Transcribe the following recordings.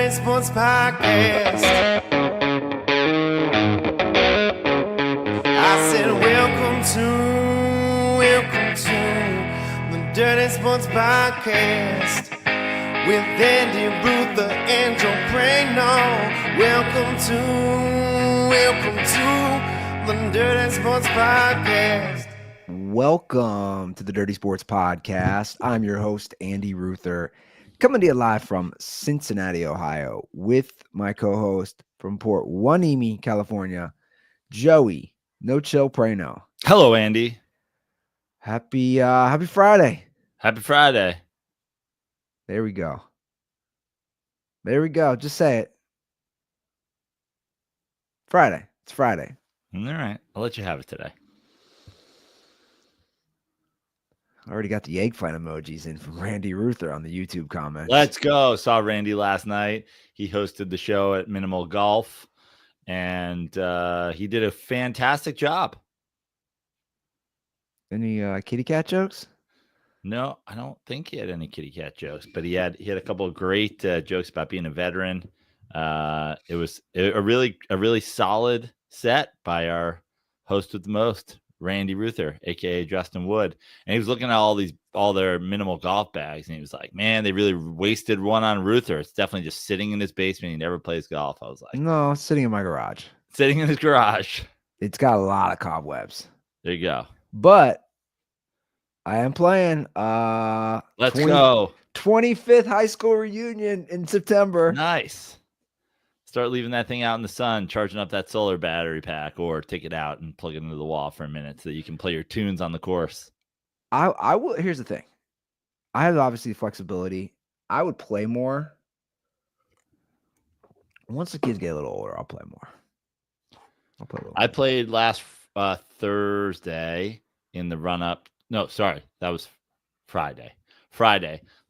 Dirty Sports Podcast. I said, welcome to the Dirty Sports Podcast with Andy Ruther and Joe Prano. Welcome to the Dirty Sports Podcast. Welcome to the Dirty Sports Podcast. I'm your host, Andy Ruther, coming to you live from Cincinnati, Ohio, with my co-host from Port Hueneme, California, Joey No Chill Prano. Hello, Andy. Happy Friday. Happy Friday. There we go. Just say it. Friday. It's Friday. All right. I'll let you have it today. I already got the egg fight emojis in from Randy Ruther on the YouTube comments. Let's go. Saw Randy last night. He hosted the show at Minimal Golf, and he did a fantastic job. Any kitty cat jokes? No, I don't think he had any kitty cat jokes, but he had a couple of great jokes about being a veteran. It was a really solid set by our host with the most, Randy Ruther, aka Justin Wood, and he was looking at all their minimal golf bags, and he was like, "Man, they really wasted one on Ruther. It's definitely just sitting in his basement. He never plays golf." I was like, No, it's sitting in my garage. Sitting in his garage. It's got a lot of cobwebs. There you go. But I am playing Let's go. 25th high school reunion in September. Nice. Start leaving that thing out in the sun, charging up that solar battery pack, or take it out and plug it into the wall for a minute so that you can play your tunes on the course. I will. Here's the thing. I have obviously flexibility. I would play more. Once the kids get a little older, I'll play more. I played last Thursday in the run-up. No, sorry. That was Friday.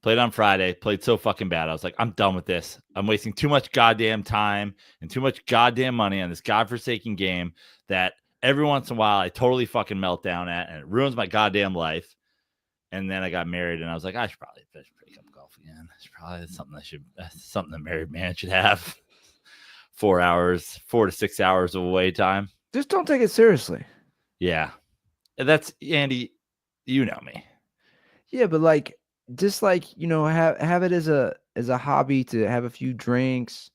Played on Friday. Played so fucking bad. I was like, I'm done with this. I'm wasting too much goddamn time and too much goddamn money on this godforsaken game that every once in a while I totally fucking melt down at, and it ruins my goddamn life. And then I got married, and I was like, I should probably pick up golf again. It's probably something a married man should have. 4 to 6 hours of away time. Just don't take it seriously. Yeah. That's Andy. You know me. Yeah, but just have it as a hobby, to have a few drinks,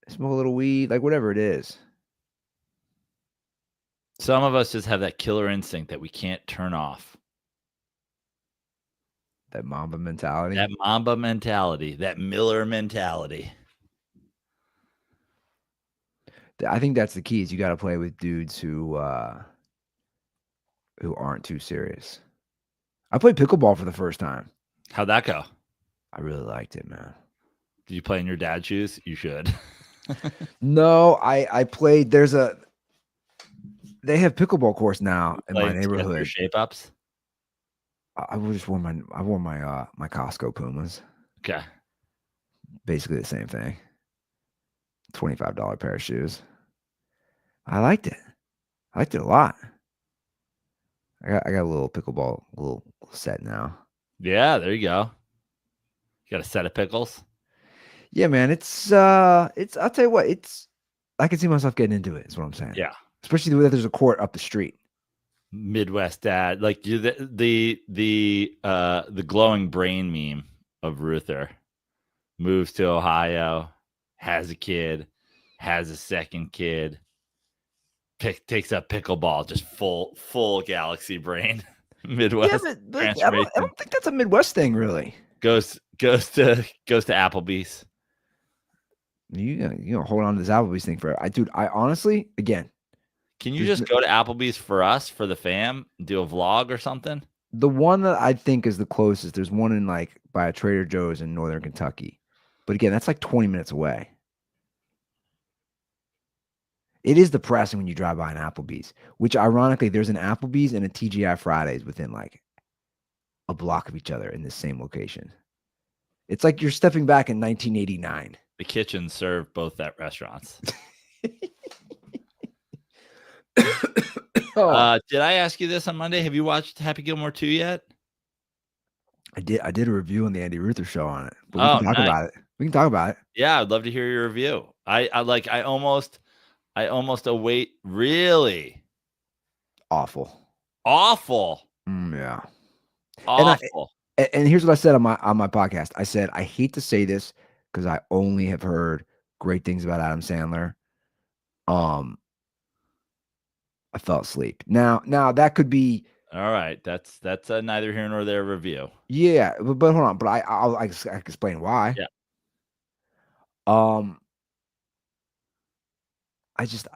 smoke a little weed, whatever it is. Some of us just have that killer instinct that we can't turn off. That Mamba mentality. That Miller mentality. I think that's the key, is you got to play with dudes who aren't too serious. I played pickleball for the first time. How'd that go? I really liked it, man. Did you play in your dad's shoes? You should. No, I played. They have pickleball course now in my neighborhood. Shape ups. I wore my Costco Pumas. Okay. Basically the same thing. $25 pair of shoes. I liked it. I liked it a lot. I got a little pickleball little set now. Yeah, there you go. You got a set of pickles? Yeah, man. It's I'll tell you what, I can see myself getting into it, is what I'm saying. Yeah. Especially the way that there's a court up the street. Midwest dad. Like the glowing brain meme of Ruther moves to Ohio, has a kid, has a second kid, takes up pickleball, just full galaxy brain. Midwest. Yeah, but I don't think that's a Midwest thing, really. Goes to Applebee's. You hold on to this Applebee's thing for I honestly, again. Can you just go to Applebee's for us, for the fam, do a vlog or something? The one that I think is the closest, there's one in by a Trader Joe's in Northern Kentucky. But again, that's 20 minutes away. It is depressing when you drive by an Applebee's, which ironically, there's an Applebee's and a TGI Fridays within a block of each other in the same location. It's like you're stepping back in 1989. The kitchen served both at restaurants. Did I ask you this on Monday? Have you watched Happy Gilmore 2 yet? I did a review on the Andy Ruther show on it. But we can talk about it. We can talk about it. Yeah, I'd love to hear your review. I almost await really Awful. awful. Yeah. Awful. And here's what I said on my podcast. I said, I hate to say this because I only have heard great things about Adam Sandler. I fell asleep. Now that could be. All right, that's a neither here nor there review. Yeah, but hold on. But I can explain why. Yeah.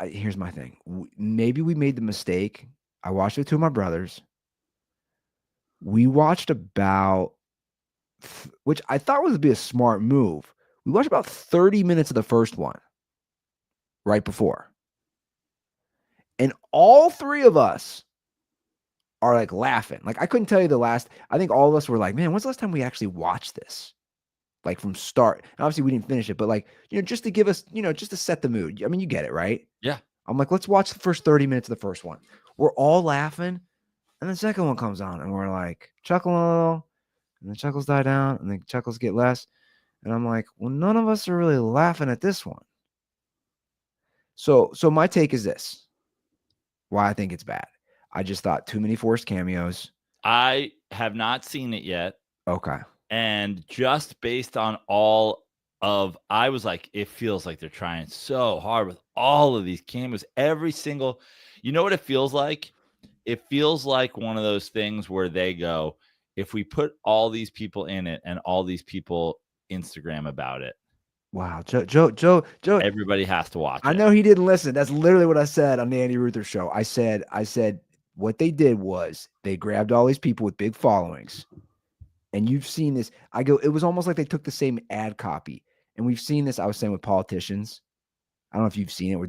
Here's my thing. Maybe we made the mistake. I watched it with two of my brothers. We watched about, which I thought would be a smart move. We watched about 30 minutes of the first one right before. And all three of us are like laughing. Like I couldn't tell you the last, I think all of us were like, man, when's the last time we actually watched this? Like from start. And obviously we didn't finish it, but like, just to give us, just to set the mood. I mean, you get it, right? Yeah. I'm like, let's watch the first 30 minutes of the first one. We're all laughing. And the second one comes on and we're like chuckling a little, and the chuckles die down and the chuckles get less. And I'm like, well, none of us are really laughing at this one. So my take is this. Why I think it's bad. I just thought too many forced cameos. I have not seen it yet. Okay. And just based on I was like, it feels like they're trying so hard with all of these cameos. Every single, you know what it feels like? It feels like one of those things where they go, if we put all these people in it and all these people Instagram about it. Wow. Joe. Everybody has to watch it. I know he didn't listen. That's literally what I said on the Andy Ruther show. I said what they did was they grabbed all these people with big followings. And you've seen this. I go, it was almost like they took the same ad copy. And we've seen this, I was saying, with politicians. I don't know if you've seen it where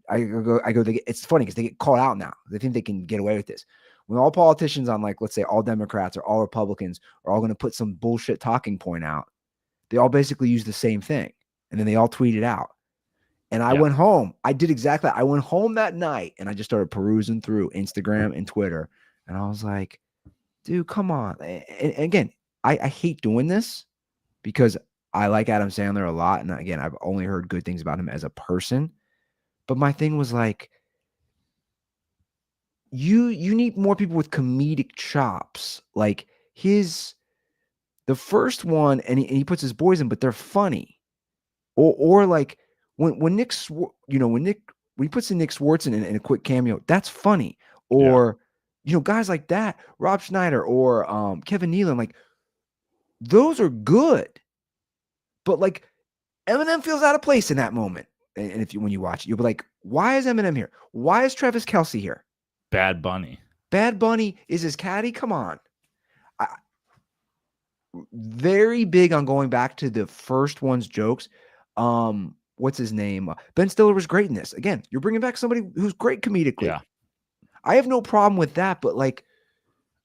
it's funny because they get called out now. They think they can get away with this. When all politicians on, like, let's say all Democrats or all Republicans are all going to put some bullshit talking point out, they all basically use the same thing. And then they all tweet it out. And I went home. I did exactly that. I went home that night and I just started perusing through Instagram and Twitter. And I was like, dude, come on. And again, I hate doing this because I like Adam Sandler a lot. And again, I've only heard good things about him as a person. But my thing was like, you need more people with comedic chops. Like the first one, and he puts his boys in, but they're funny. Or like when Nick, when he puts in Nick Swartzen in a quick cameo, that's funny. Or, guys like that, Rob Schneider or Kevin Nealon, like those are good. But like Eminem feels out of place in that moment. And when you watch it, you'll be like, why is Eminem here? Why is Travis Kelce here? Bad Bunny. Bad Bunny is his caddy. Come on. Very big on going back to the first one's jokes. What's his name? Ben Stiller was great in this. Again, you're bringing back somebody who's great comedically. Yeah. I have no problem with that, but like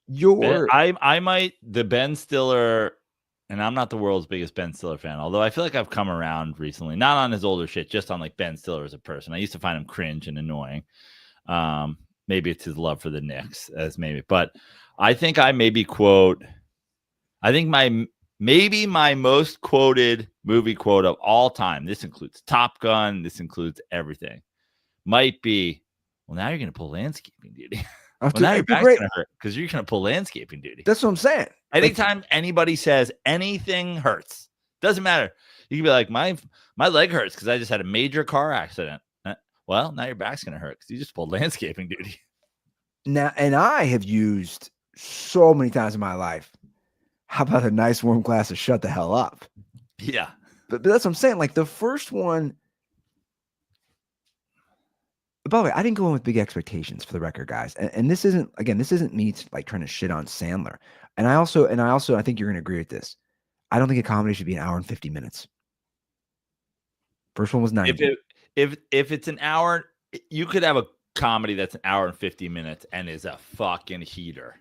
I might, the Ben Stiller, and I'm not the world's biggest Ben Stiller fan, although I feel like I've come around recently, not on his older shit, just on like Ben Stiller as a person. I used to find him cringe and annoying. Maybe it's his love for the Knicks but I think my most quoted movie quote of all time, this includes Top Gun, this includes everything, might be, well, now you're going to pull landscaping duty. Well, now your back's going to hurt because you're going to pull landscaping duty. That's what I'm saying. Anytime anybody says anything hurts, doesn't matter. You can be like, my leg hurts because I just had a major car accident. Well, now your back's going to hurt because you just pulled landscaping duty. Now, and I have used so many times in my life, how about a nice warm glass of shut the hell up? Yeah. But that's what I'm saying. Like the first one, by the way, I didn't go in with big expectations for the record, guys. And this isn't me like trying to shit on Sandler. And I think you're going to agree with this. I don't think a comedy should be an hour and 50 minutes. First one was 90. If it's an hour, you could have a comedy that's an hour and 50 minutes and is a fucking heater.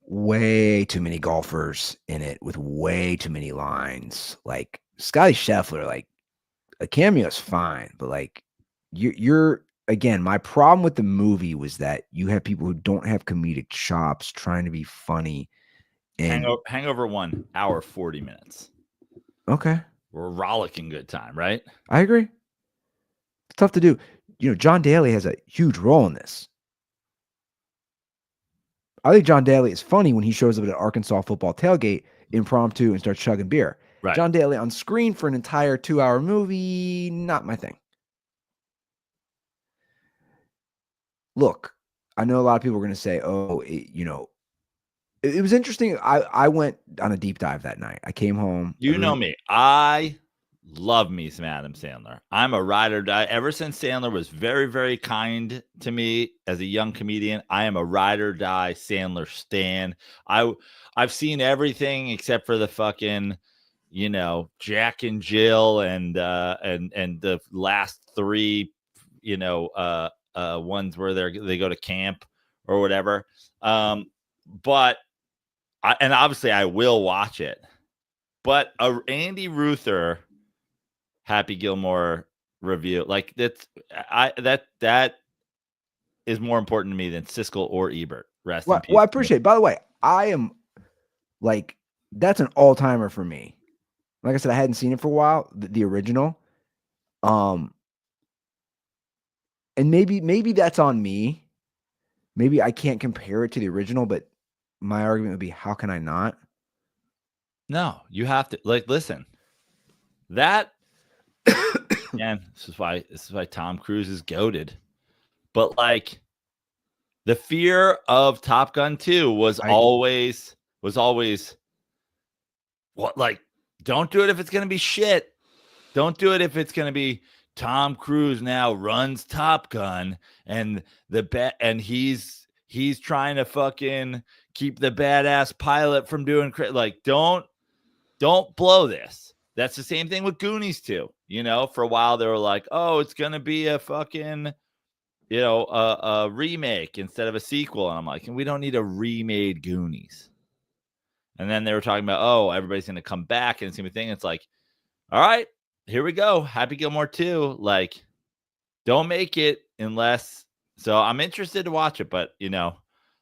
Way too many golfers in it with way too many lines. Like Scotty Scheffler, like a cameo is fine, but like you're again, my problem with the movie was that you have people who don't have comedic chops trying to be funny. And Hangover 1 hour 40 minutes. Okay. We're a rollicking good time, right? I agree. It's tough to do. John Daly has a huge role in this. I think John Daly is funny when he shows up at an Arkansas football tailgate impromptu and starts chugging beer. Right. John Daly on screen for an entire 2-hour movie, not my thing. Look, I know a lot of people are going to say, oh, it was interesting. I went on a deep dive that night. I came home. You know me. I love me some Adam Sandler. I'm a ride or die. Ever since Sandler was very, very kind to me as a young comedian, I am a ride or die Sandler stan. I've seen everything except for the fucking, Jack and Jill and the last three, ones where they go to camp or whatever. But and obviously I will watch it. But a Andy Ruther Happy Gilmore review, like that is more important to me than Siskel or Ebert. Rest in peace. Well, I appreciate it. By the way, I am like, that's an all-timer for me. Like I said, I hadn't seen it for a while, the original. And maybe that's on me. Maybe I can't compare it to the original, but my argument would be, how can I not? No, you have to listen. That man, this is why Tom Cruise is goated. But the fear of Top Gun 2 was always what, don't do it if it's gonna be shit. Don't do it if it's gonna be Tom Cruise now runs Top Gun and and he's trying to fucking keep the badass pilot from doing don't blow this. That's the same thing with Goonies too. For a while they were like, oh, it's gonna be a fucking a remake instead of a sequel, and I'm like, we don't need a remade Goonies. And then they were talking about, oh, everybody's gonna come back and it's gonna be a thing. It's like, all right, here we go. Happy Gilmore 2. Don't make it unless. So I'm interested to watch it, but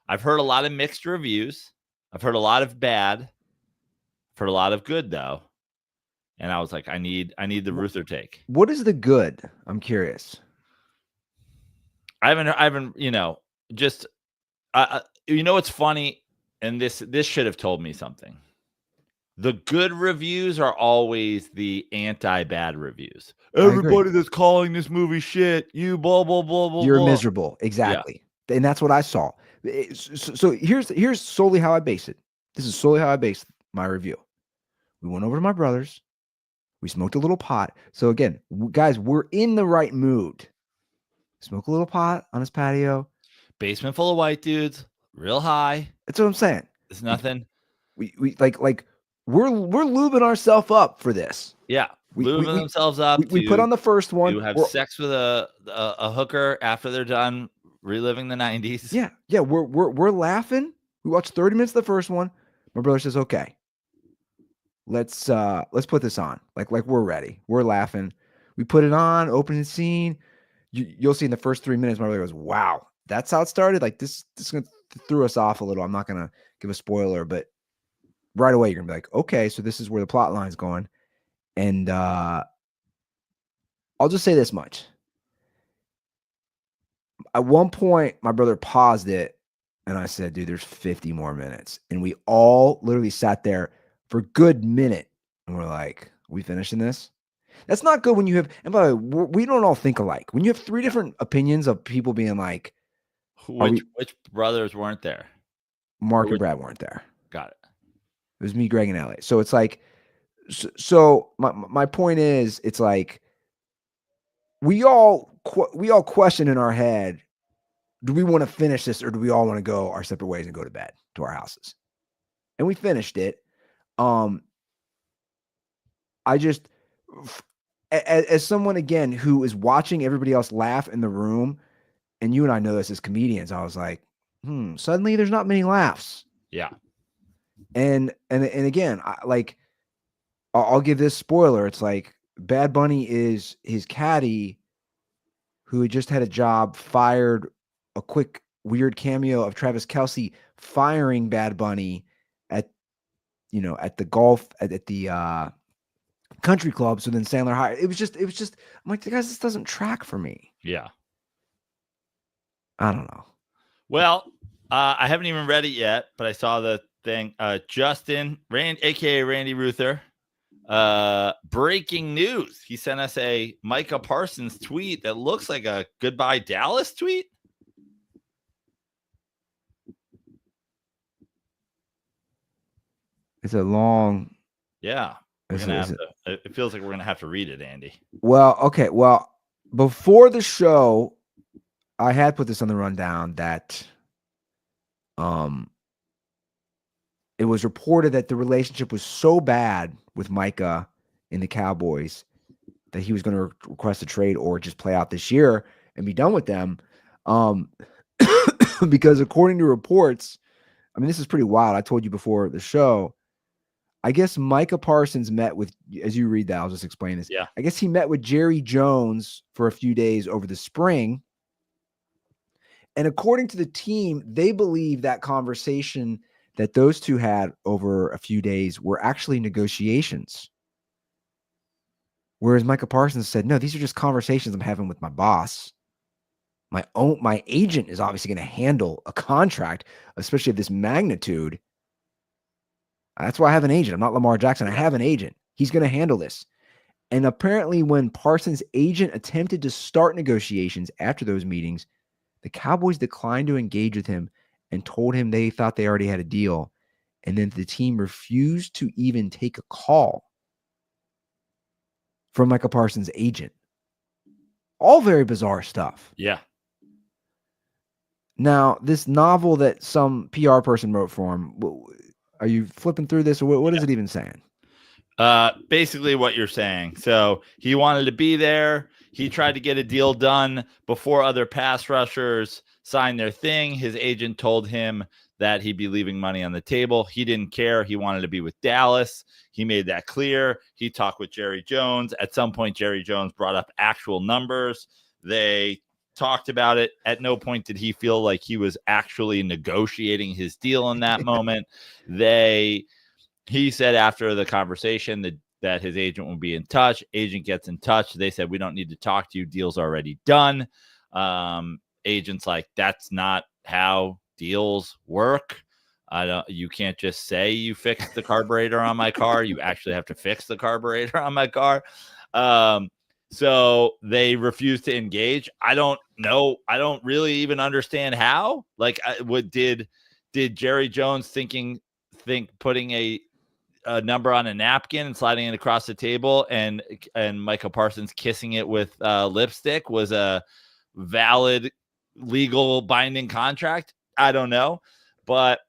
I've heard a lot of mixed reviews. I've heard a lot of bad. I've heard a lot of good though. And I was like, I need the Ruther take. What is the good? I'm curious. I haven't, just what's funny, and this should have told me something. The good reviews are always the anti-bad reviews. Everybody that's calling this movie shit, you blah blah blah blah. You're miserable, exactly, and that's what I saw. So here's solely how I base it. This is solely how I base my review. We went over to my brother's. We smoked a little pot. So again, guys, we're in the right mood. Smoke a little pot on his patio. Basement full of white dudes, real high. That's what I'm saying. It's nothing. We we're lubing ourselves up for this. Yeah, lubing themselves up. We put on the first one. You have sex with a hooker after they're done reliving the 90s. Yeah. We're laughing. We watched 30 minutes of the first one. My brother says, "Okay, let's put this on. Like we're ready. We're laughing. We put it on. Opening scene. You'll see in the first 3 minutes, my brother goes, "Wow, that's how it started." Like this threw us off a little. I'm not gonna give a spoiler, but right away you're gonna be like, "Okay, so this is where the plot line's going." And I'll just say this much. At one point, my brother paused it, and I said, "Dude, there's 50 more minutes," and we all literally sat there for a good minute, and we're like, "We finishing this?" That's not good when you have, and by the way, we don't all think alike. When you have three different opinions of people being like, which brothers weren't there? Mark and Brad weren't there. Got it. It was me, Greg, and Elliot. So it's like, so my point is, it's like we all question in our head, do we want to finish this or do we all want to go our separate ways and go to bed to our houses? And we finished it. I just, as someone again who is watching everybody else laugh in the room, and you and I know this as comedians, I was like, suddenly there's not many laughs. Yeah. And again, I'll give this spoiler. It's like Bad Bunny is his caddy who had just had a job, fired. A quick weird cameo of Travis Kelce firing Bad Bunny at the golf at the country club. So then Sandler hired. It was just, I'm like, guys, this doesn't track for me. Yeah. I don't know. Well, I haven't even read it yet, but I saw the thing. Justin, aka Randy Ruther, breaking news. He sent us a Micah Parsons tweet that looks like a goodbye Dallas tweet. It's a long. Yeah. It feels like we're going to have to read it, Andy. Well, okay. Well, before the show, I had put this on the rundown that it was reported that the relationship was so bad with Micah and the Cowboys that he was going to request a trade or just play out this year and be done with them. Because according to reports, I mean, this is pretty wild. I told you before the show, I guess Micah Parsons met with, as you read that, I'll just explain this. Yeah. I guess he met with Jerry Jones for a few days over the spring. And according to the team, they believe that conversation that those two had over a few days were actually negotiations. Whereas Micah Parsons said, no, these are just conversations I'm having with my boss. My agent is obviously going to handle a contract, especially of this magnitude. That's why I have an agent. I'm not Lamar Jackson. I have an agent. He's going to handle this. And apparently when Parsons' agent attempted to start negotiations after those meetings, the Cowboys declined to engage with him and told him they thought they already had a deal. And then the team refused to even take a call from Micah Parsons' agent. All very bizarre stuff. Yeah. Now, this novel that some PR person wrote for him, are you flipping through this, or what is it even saying? Basically what you're saying. So he wanted to be there. He tried to get a deal done before other pass rushers signed their thing. His agent told him that he'd be leaving money on the table. He didn't care. He wanted to be with Dallas. He made that clear. He talked with Jerry Jones. At some point, Jerry Jones brought up actual numbers. They talked about it. At no point did he feel like he was actually negotiating his deal in that moment. He said after the conversation that his agent will be in touch. Agent gets in touch. They said, we don't need to talk to you. Deal's already done. Agent's like, that's not how deals work. You can't just say you fixed the carburetor on my car. You actually have to fix the carburetor on my car. So they refused to engage. I don't know. I don't really even understand how. Like, did Jerry Jones think putting a number on a napkin and sliding it across the table and Micah Parsons kissing it with lipstick was a valid legal binding contract? I don't know, but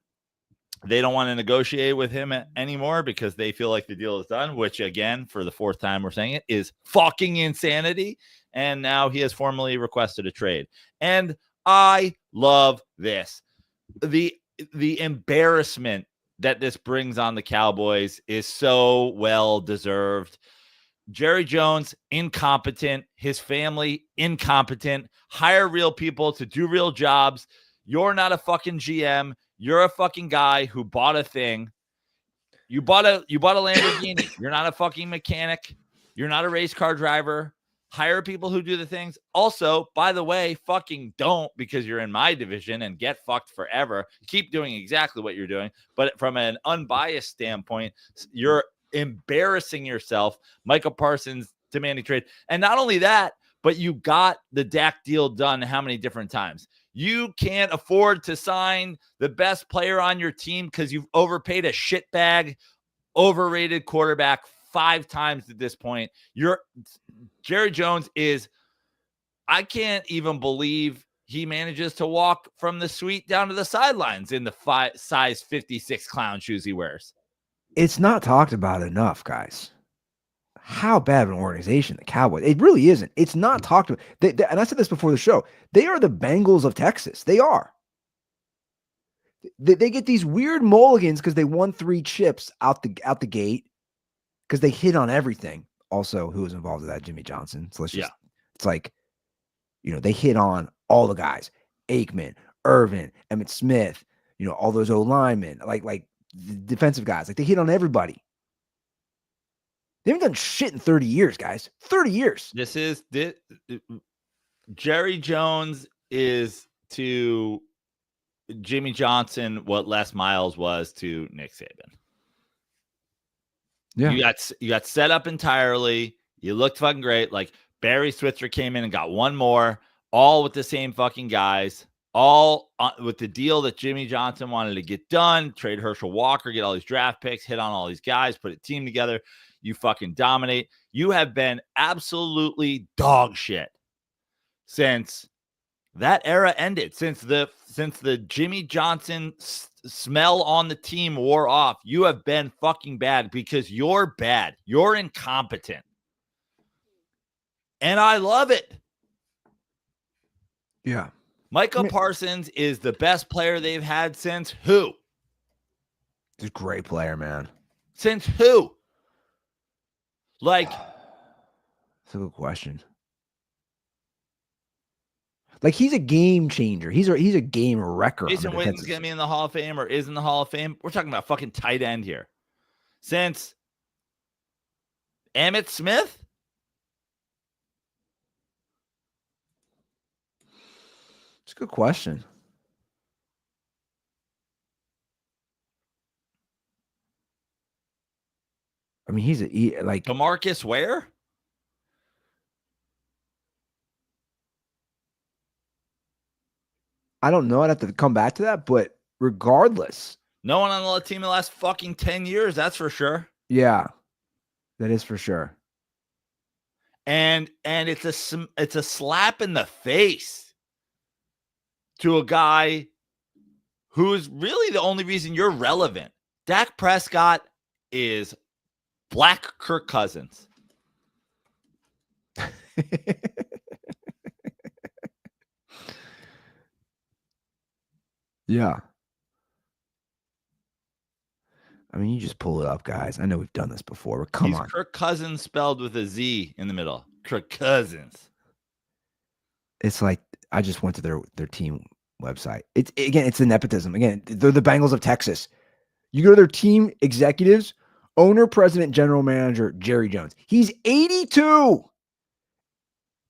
they don't want to negotiate with him anymore because they feel like the deal is done, which again, for the fourth time we're saying it, is fucking insanity. And now he has formally requested a trade. And I love this. The embarrassment that this brings on the Cowboys is so well deserved. Jerry Jones, incompetent. His family, incompetent. Hire real people to do real jobs. You're not a fucking GM. You're a fucking guy who bought a thing. You bought a Lamborghini. You're not a fucking mechanic. You're not a race car driver. Hire people who do the things. Also, by the way, fucking don't, because you're in my division, and get fucked forever. Keep doing exactly what you're doing. But from an unbiased standpoint, you're embarrassing yourself. Micah Parsons demanding trade. And not only that, but you got the Dak deal done how many different times? You can't afford to sign the best player on your team because you've overpaid a shitbag, overrated quarterback 5 times at this point. Jerry Jones is, I can't even believe he manages to walk from the suite down to the sidelines in the size 56 clown shoes he wears. It's not talked about enough, guys. How bad of an organization the Cowboys. It really isn't. It's not talked about. And I said this before the show. They are the Bengals of Texas. They are. They get these weird mulligans because they won 3 chips out the gate because they hit on everything. Also, who was involved with that? Jimmy Johnson. So let's just, It's like, they hit on all the guys. Aikman, Irvin, Emmitt Smith, all those O linemen, like the defensive guys. Like, they hit on everybody. They haven't done shit in 30 years, guys. 30 years. Jerry Jones is to Jimmy Johnson what Les Miles was to Nick Saban. Yeah. You got set up entirely. You looked fucking great. Like Barry Switzer came in and got one more, all with the same fucking guys, all with the deal that Jimmy Johnson wanted to get done, trade Herschel Walker, get all these draft picks, hit on all these guys, put a team together. You fucking dominate. You have been absolutely dog shit since that era ended, since the Jimmy Johnson smell on the team wore off. You have been fucking bad because you're bad. You're incompetent. And I love it. Yeah. Micah Parsons is the best player they've had since who? He's a great player, man. Since who? Like, that's a good question. Like, he's a game changer. He's a game wrecker. Jason Witten's going to be in the Hall of Fame or is in the Hall of Fame. We're talking about fucking tight end here. Since Emmitt Smith? It's a good question. I mean, he's like DeMarcus Ware? I don't know. I'd have to come back to that, but regardless. No one on the team in the last fucking 10 years, that's for sure. Yeah, that is for sure. And it's a slap in the face to a guy who is really the only reason you're relevant. Dak Prescott is Black Kirk Cousins. Yeah. I mean, you just pull it up, guys. I know we've done this before, but come on. Kirk Cousins spelled with a Z in the middle. Kirk Cousins. It's like I just went to their team website. It's the nepotism. Again, they're the Bengals of Texas. You go to their team executives, owner, president, general manager, Jerry Jones. He's 82.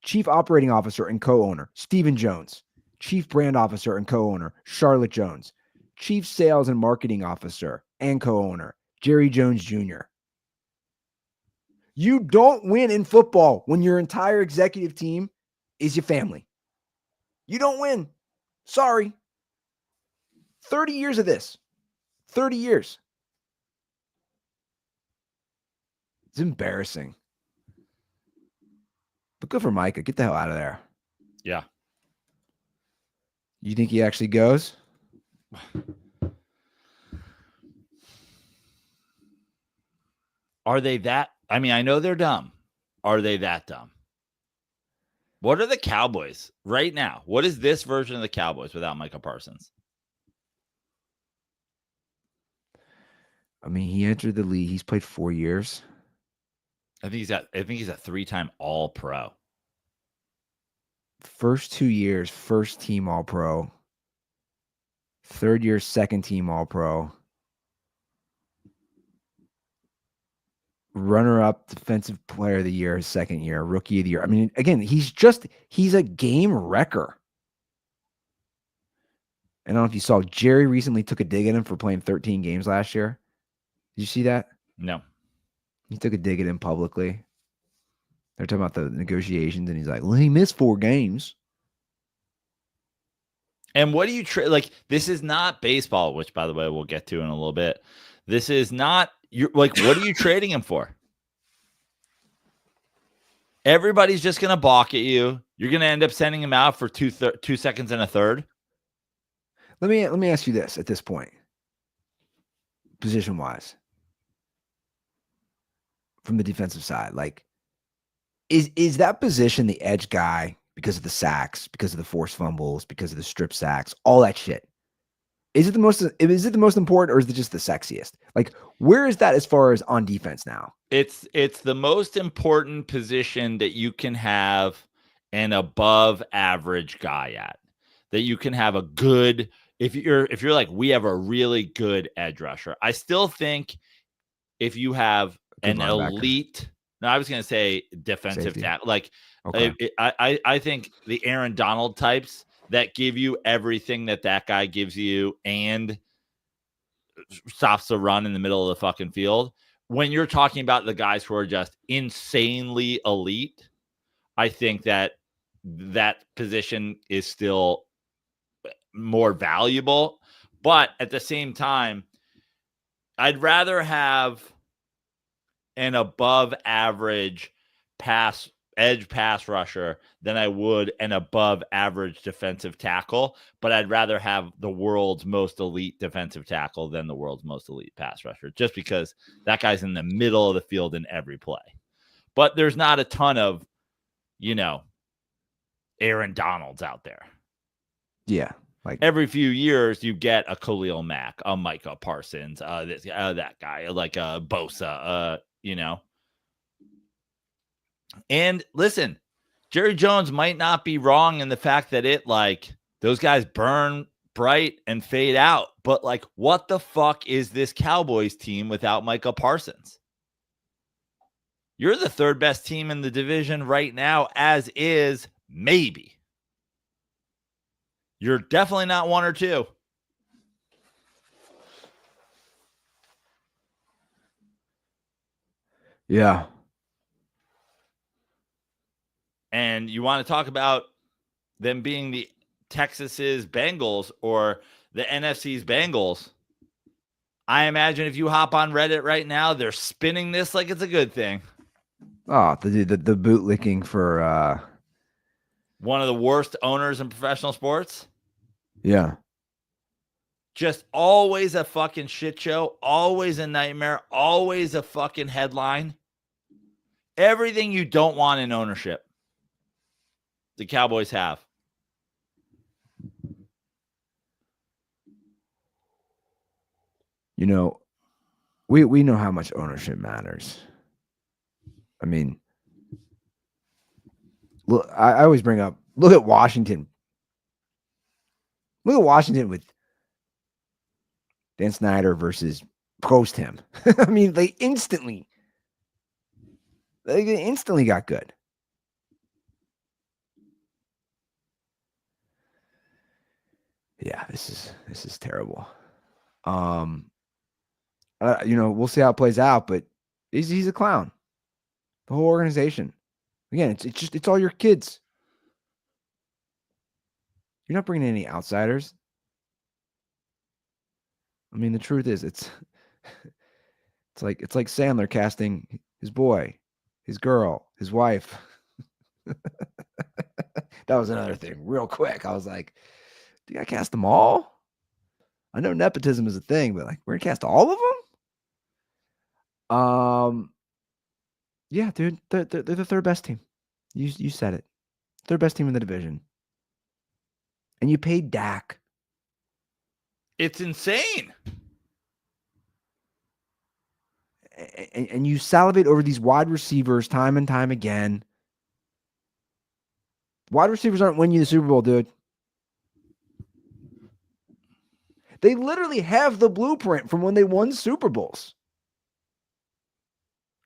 Chief operating officer and co-owner, Stephen Jones. Chief brand officer and co-owner, Charlotte Jones. Chief sales and marketing officer and co-owner, Jerry Jones Jr. You don't win in football when your entire executive team is your family. You don't win. Sorry. 30 years of this. 30 years. It's embarrassing. But good for Micah. Get the hell out of there. Yeah. You think he actually goes? Are they that? I mean, I know they're dumb. Are they that dumb? What are the Cowboys right now? What is this version of the Cowboys without Micah Parsons? I mean, he entered the league. He's played 4 years. I think he's a 3-time All-Pro. First 2 years, first team All-Pro. Third year, second team All-Pro. Runner-up defensive player of the year his second year, rookie of the year. I mean, again, he's a game wrecker. And I don't know if you saw, Jerry recently took a dig at him for playing 13 games last year. Did you see that? No. He took a dig at him publicly. They're talking about the negotiations, and he's like, well, he missed 4 games. And what do you trade? Like, this is not baseball, which, by the way, we'll get to in a little bit. This is not, what are you trading him for? Everybody's just going to balk at you. You're going to end up sending him out for 2 seconds and a third. Let me ask you this at this point, position-wise, from the defensive side. Like, is that position the edge guy because of the sacks, because of the forced fumbles, because of the strip sacks, all that shit? Is it the most important, or is it just the sexiest? Like, where is that as far as on defense now? It's the most important position that you can have an above average guy at. That you can have a good, if you're like, we have a really good edge rusher. I still think if you have Good an linebacker. elite. No, I was going to say defensive tackle. Like, Okay. I think the Aaron Donald types that give you everything that guy gives you and stops the run in the middle of the fucking field. When you're talking about the guys who are just insanely elite, I think that position is still more valuable. But at the same time, I'd rather have an above average edge pass rusher than I would an above average defensive tackle. But I'd rather have the world's most elite defensive tackle than the world's most elite pass rusher, just because that guy's in the middle of the field in every play. But there's not a ton of, Aaron Donalds out there. Yeah. Like every few years, you get a Khalil Mack, a Micah Parsons, that guy, like a Bosa, And listen, Jerry Jones might not be wrong in the fact that those guys burn bright and fade out. But what the fuck is this Cowboys team without Micah Parsons? You're the third best team in the division right now, as is maybe. You're definitely not 1 or 2. Yeah. And you want to talk about them being the Texas's Bengals or the NFC's Bengals. I imagine if you hop on Reddit right now, they're spinning this like it's a good thing. Oh, the bootlicking for one of the worst owners in professional sports. Yeah. Just always a fucking shit show, always a nightmare, always a fucking headline. Everything you don't want in ownership, the Cowboys have. We know how much ownership matters. I mean, look, I always bring up, look at Washington. Look at Washington with Dan Snyder versus post him. I mean, they instantly got good. Yeah, this is terrible. We'll see how it plays out, but he's a clown. The whole organization. Again, it's all your kids. You're not bringing any outsiders. I mean, the truth is, it's like Sandler casting his boy, his girl, his wife. That was another thing, real quick. I was like, do you gotta cast them all? I know nepotism is a thing, but we're gonna cast all of them. Yeah, dude, they're the third best team. You said it, third best team in the division, and you paid Dak. It's insane. And you salivate over these wide receivers time and time again. Wide receivers aren't winning you the Super Bowl, dude. They literally have the blueprint from when they won Super Bowls.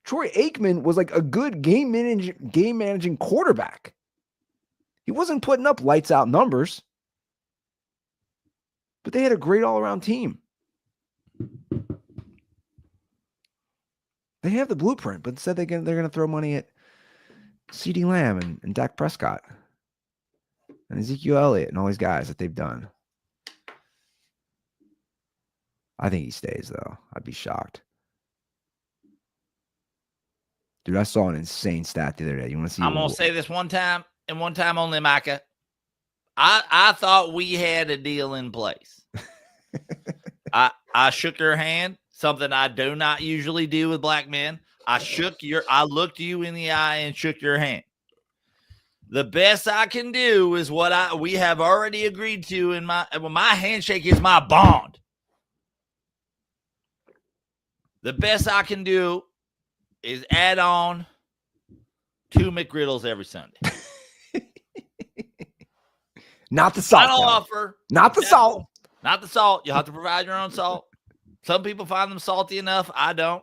Troy Aikman was like a good game managing quarterback. He wasn't putting up lights out numbers, but they had a great all-around team. They have the blueprint, but instead they're going to throw money at CeeDee Lamb and Dak Prescott and Ezekiel Elliott and all these guys that they've done. I think he stays, though. I'd be shocked. Dude, I saw an insane stat the other day. You want to see? I'm going to say this one time and one time only, Micah. I thought we had a deal in place. I shook your hand, something I do not usually do with black men. I looked you in the eye and shook your hand. The best I can do is what we have already agreed to in my handshake is my bond. The best I can do is add on 2 McGriddles every Sunday. Not the salt. Final offer. Not the salt. Not the salt. You'll have to provide your own salt. Some people find them salty enough. I don't.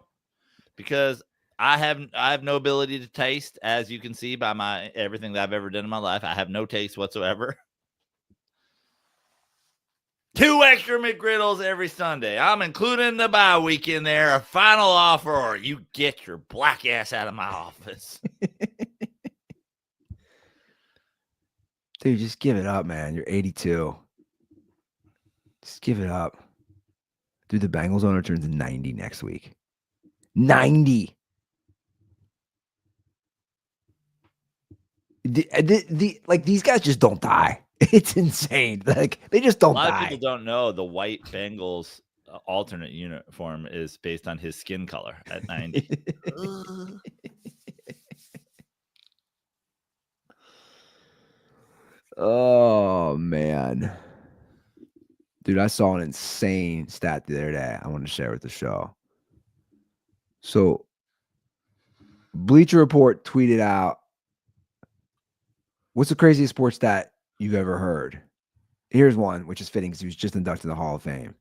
Because I have no ability to taste, as you can see by everything that I've ever done in my life. I have no taste whatsoever. 2 extra McGriddles every Sunday. I'm including the bye week in there. A final offer, or you get your black ass out of my office. Dude, just give it up, man. You're 82. Just give it up. Dude, the Bengals owner turns 90 next week. 90. Like these guys just don't die. It's insane. Like they just don't die. A lot of people don't know the white Bengals alternate uniform is based on his skin color at 90. Oh man. Dude, I saw an insane stat the other day I want to share with the show. So Bleacher Report tweeted out, what's the craziest sports stat you've ever heard? Here's one, which is fitting because he was just inducted to the Hall of Fame.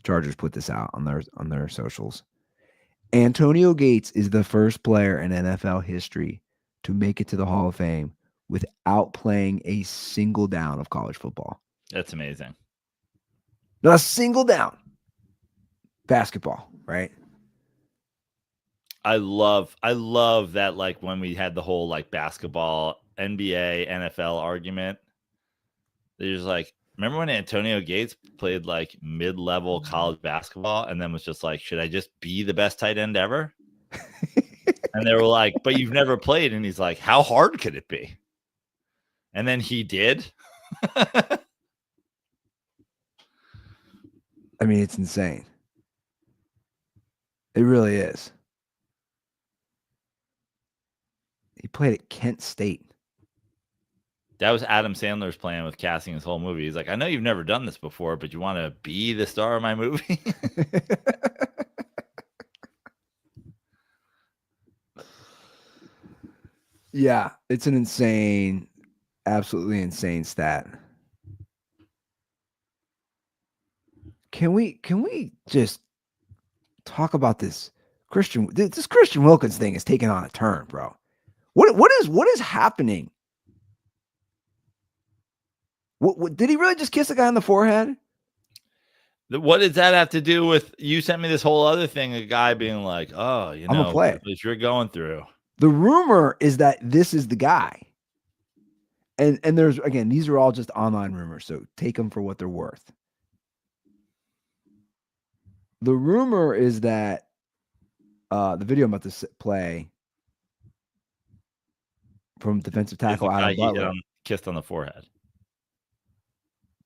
Chargers put this out on their socials. Antonio Gates is the first player in NFL history to make it to the Hall of Fame without playing a single down of college football. That's amazing. Not a single down. Basketball, right? I love that, like when we had the whole like basketball, NBA, NFL argument. They're just like, remember when Antonio Gates played like mid-level college basketball and then was just like, should I just be the best tight end ever? And they were like, but you've never played. And he's like, how hard could it be? And then he did. I mean, it's insane. It really is. He played at Kent State. That was Adam Sandler's plan with casting his whole movie. He's like, I know you've never done this before, but you want to be the star of my movie? Yeah, it's an insane, absolutely insane stat. Can we just talk about this Christian Wilkins thing is taking on a turn, bro. What is happening? What did he really just kiss a guy on the forehead? What does that have to do with you sent me this whole other thing, a guy being like, oh, you know, what you're going through. The rumor is that this is the guy. And there's, again, these are all just online rumors, so take them for what they're worth. The rumor is that the video I'm about to play from defensive tackle Adam Butler kissed on the forehead.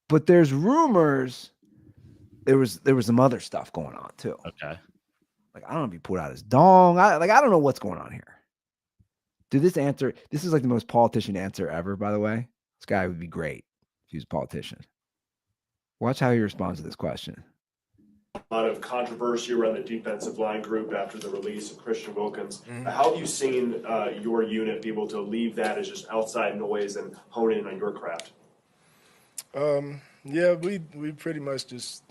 But there's rumors there was some other stuff going on too. Okay. Like, I don't know if he pulled out his dong. I don't know what's going on here. Dude, this is like the most politician answer ever, by the way. This guy would be great if he was a politician. Watch how he responds to this question. A lot of controversy around the defensive line group after the release of Christian Wilkins. How have you seen your unit be able to leave that as just outside noise and hone in on your craft? Yeah, we pretty much just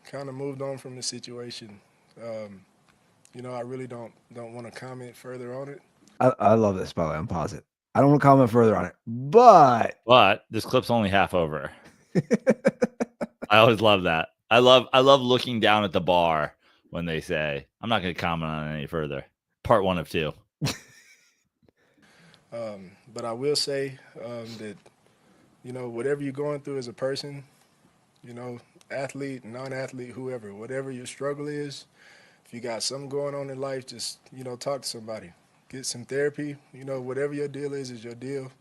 kind of moved on from the situation. You know, I really don't want to comment further on it. I love this, by the way. I'm positive. I don't want to comment further on it, but this clip's only half over. I always love that. I love looking down at the bar when they say, I'm not going to comment on it any further. Part 1 of 2. But I will say that, you know, whatever you're going through as a person, you know, athlete, non-athlete, whoever, whatever your struggle is, if you got something going on in life, just, you know, talk to somebody. Get some therapy. You know, whatever your deal is your deal.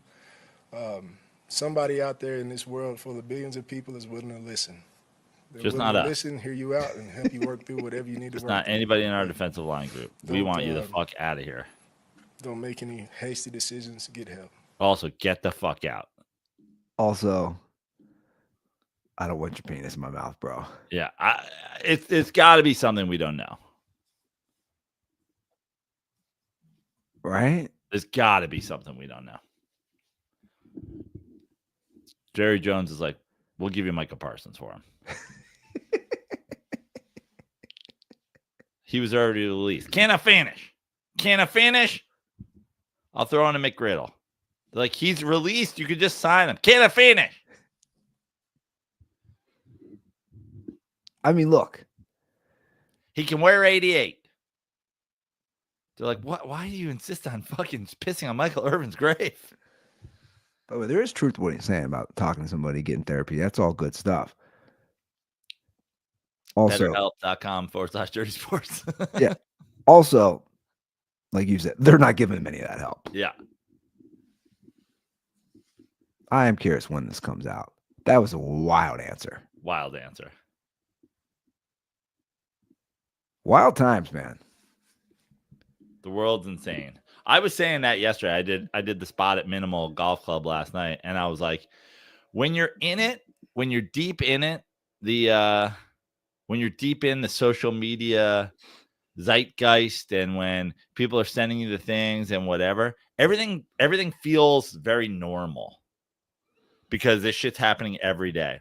Somebody out there in this world full of billions of people is willing to listen. They're just willing not to us. listen, hear you out, and help you work through whatever you need to work through. Not anybody in our defensive line group. We want you the fuck out of here. Don't make any hasty decisions. Get help. Also, get the fuck out. Also, I don't want your penis in my mouth, bro. Yeah, it's got to be something we don't know. Right? There's got to be something we don't know. Jerry Jones is like, we'll give you Micah Parsons for him. He was already released. Can I finish? Can I finish? I'll throw on a McGriddle. They're like, he's released. You could just sign him. Can I finish? I mean, look. He can wear 88. They're like, what? Why do you insist on fucking pissing on Michael Irvin's grave? But there is truth to what he's saying about talking to somebody, getting therapy. That's all good stuff. Also, BetterHelp.com/dirty sports. Yeah. Also, like you said, they're not giving him any of that help. Yeah. I am curious when this comes out. That was a wild answer. Wild answer. Wild times, man. The world's insane. I was saying that yesterday. I did the spot at Minimal Golf Club last night, and I was like, when you're in it, when you're deep in it, when you're deep in the social media zeitgeist, and when people are sending you the things and whatever, everything feels very normal because this shit's happening every day.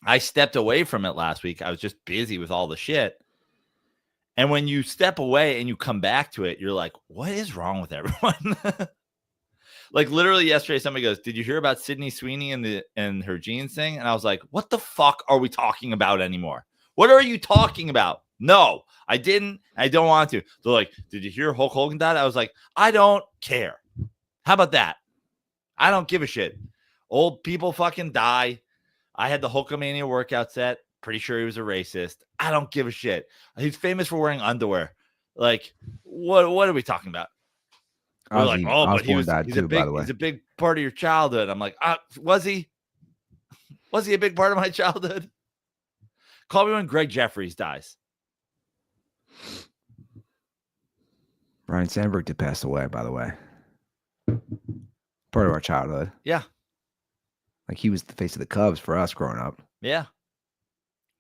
I stepped away from it last week. I was just busy with all the shit. And when you step away and you come back to it, you're like, what is wrong with everyone? Like literally yesterday, somebody goes, did you hear about Sydney Sweeney and her jeans thing? And I was like, what the fuck are we talking about anymore? What are you talking about? No, I didn't. I don't want to. They're like, did you hear Hulk Hogan died? I was like, I don't care. How about that? I don't give a shit. Old people fucking die. I had the Hulkamania workout set. Pretty sure he was a racist. I don't give a shit. He's famous for wearing underwear. Like, what are we talking about? We're like, oh, but he's a big part of your childhood. I'm like, was he? Was he a big part of my childhood? Call me when Greg Jeffries dies. Ryan Sandberg did pass away, by the way. Part of our childhood. Yeah. Like he was the face of the Cubs for us growing up. Yeah.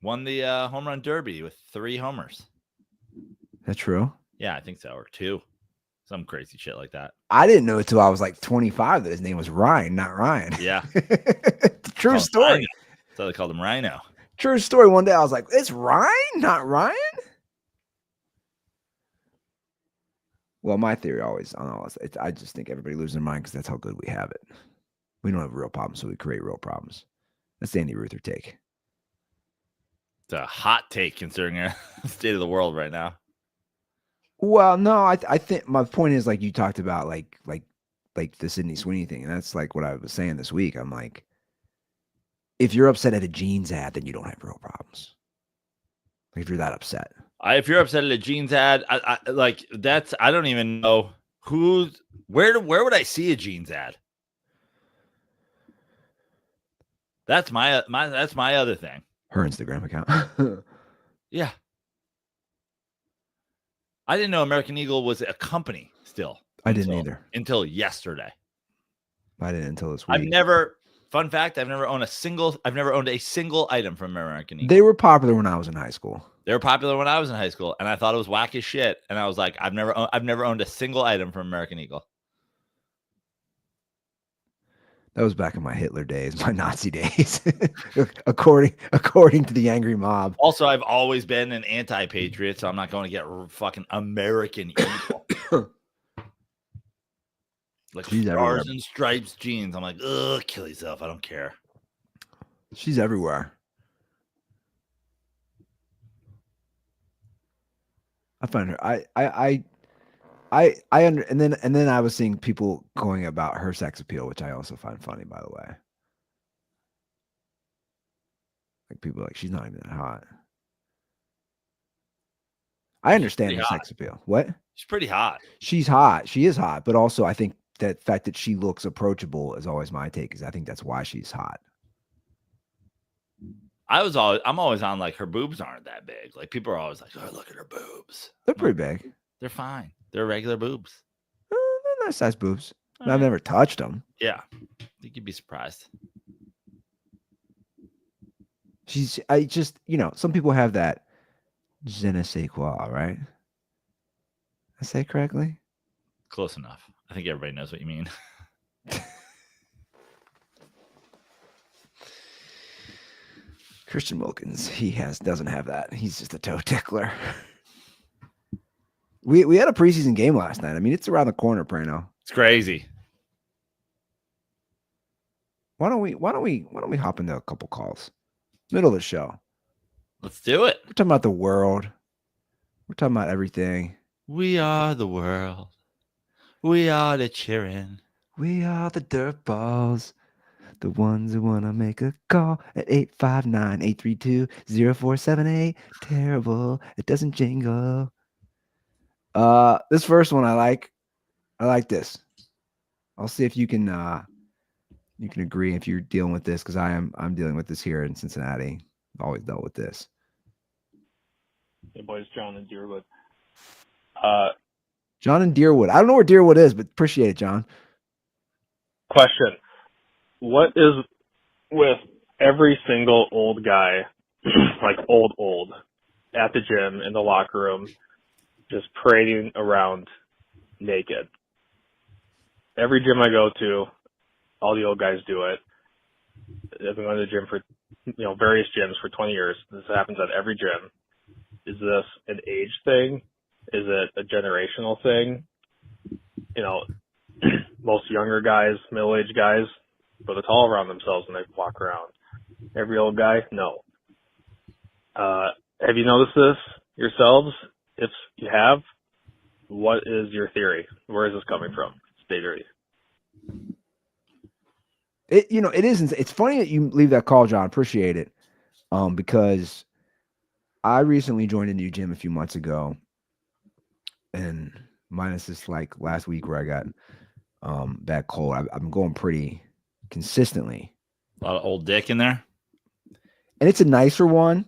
Won the home run derby with 3 homers. That true? Yeah, I think so. Or 2. Some crazy shit like that. I didn't know until I was like 25 that his name was Ryan, not Ryan. Yeah. True story. That's how they called him Rhino. True story. One day I was like, it's Ryan, not Ryan? Well, my theory always, I just think everybody loses their mind because that's how good we have it. We don't have real problems, so we create real problems. That's the Andy Ruther take. It's a hot take considering the state of the world right now. Well, no, I think my point is like you talked about like the Sydney Sweeney thing, and that's like what I was saying this week. I'm like, if you're upset at a jeans ad, then you don't have real problems. Like if you're that upset. If you're upset at a jeans ad, I don't even know where would I see a jeans ad? That's my other thing. Her Instagram account. Yeah. I didn't know American Eagle was a company still. I didn't either. Until yesterday. I didn't until this week. Fun fact, I've never owned a single item from American Eagle. They were popular when I was in high school. They were popular when I was in high school, and I thought it was whack as shit. And I was like, I've never owned a single item from American Eagle. That was back in my Hitler days, my Nazi days, according to the angry mob. Also, I've always been an anti-patriot, so I'm not going to get fucking American Eagle. Like stars and stripes jeans. I'm like, ugh, kill yourself. I don't care. She's everywhere. I find her. And then I was seeing people going about her sex appeal, which I also find funny, by the way. Like people are like, she's not even that hot. I understand her sex appeal. What? She's pretty hot. She's hot. She is hot, but also I think that fact that she looks approachable is always my take, because I think that's why she's hot. I'm always on like her boobs aren't that big. Like people are always like, oh, look at her boobs. They're pretty big. They're fine. They're regular boobs. They're nice size boobs. I've never touched them. Yeah. I think you'd be surprised. Some people have that je ne sais quoi, right? I say it correctly? Close enough. I think everybody knows what you mean. Christian Wilkins, doesn't have that. He's just a toe tickler. We had a preseason game last night. I mean, it's around the corner, Prano. It's crazy. Why don't we hop into a couple calls? Middle of the show. Let's do it. We're talking about the world. We're talking about everything. We are the world. We are the cheering. We are the dirt balls. The ones who want to make a call at 859-832-0478. Terrible. It doesn't jingle. This first one I like. I like this. I'll see if you can agree if you're dealing with this, because I'm dealing with this here in Cincinnati. I've always dealt with this. Hey boys, John and Deerwood. John and Deerwood. I don't know where Deerwood is, but appreciate it, John. Question. What is with every single old guy, like old, at the gym, in the locker room, just parading around naked? Every gym I go to, all the old guys do it. I've been going to the gym for, various gyms for 20 years. This happens at every gym. Is this an age thing? Is it a generational thing? Most younger guys, middle-aged guys, put a towel around themselves when they walk around. Every old guy, no. Have you noticed this yourselves? If you have, what is your theory? Where is this coming from? Stay dirty. It isn't. It's funny that you leave that call, John. Appreciate it. Because I recently joined a new gym a few months ago, and minus this like last week where I got that cold. I'm going pretty consistently. A lot of old dick in there. And it's a nicer one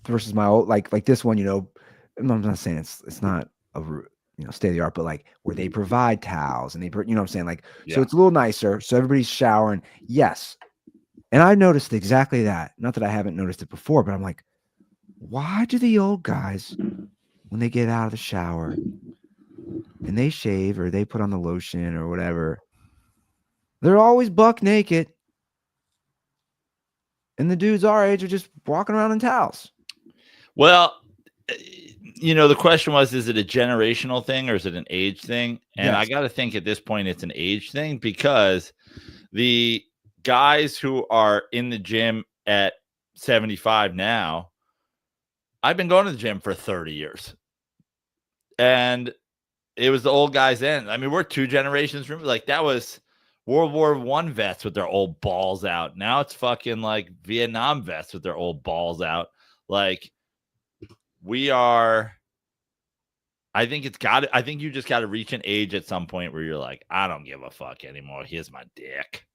versus my old like this one, I'm not saying it's not a state of the art, but like where they provide towels and they what I'm saying? Like, Yeah. So it's a little nicer. So everybody's showering. Yes. And I noticed exactly that. Not that I haven't noticed it before, but I'm like, why do the old guys, when they get out of the shower and they shave or they put on the lotion or whatever, they're always buck naked? And the dudes our age are just walking around in towels. Well, the question was, is it a generational thing or is it an age thing? And Yes. I got to think at this point it's an age thing, because the guys who are in the gym at 75 now, I've been going to the gym for 30 years. And it was the old guys then. I mean, we're two generations from, like, that was World War I vets with their old balls out. Now it's fucking like Vietnam vets with their old balls out. Like, I think you just got to reach an age at some point where you're like, I don't give a fuck anymore. Here's my dick.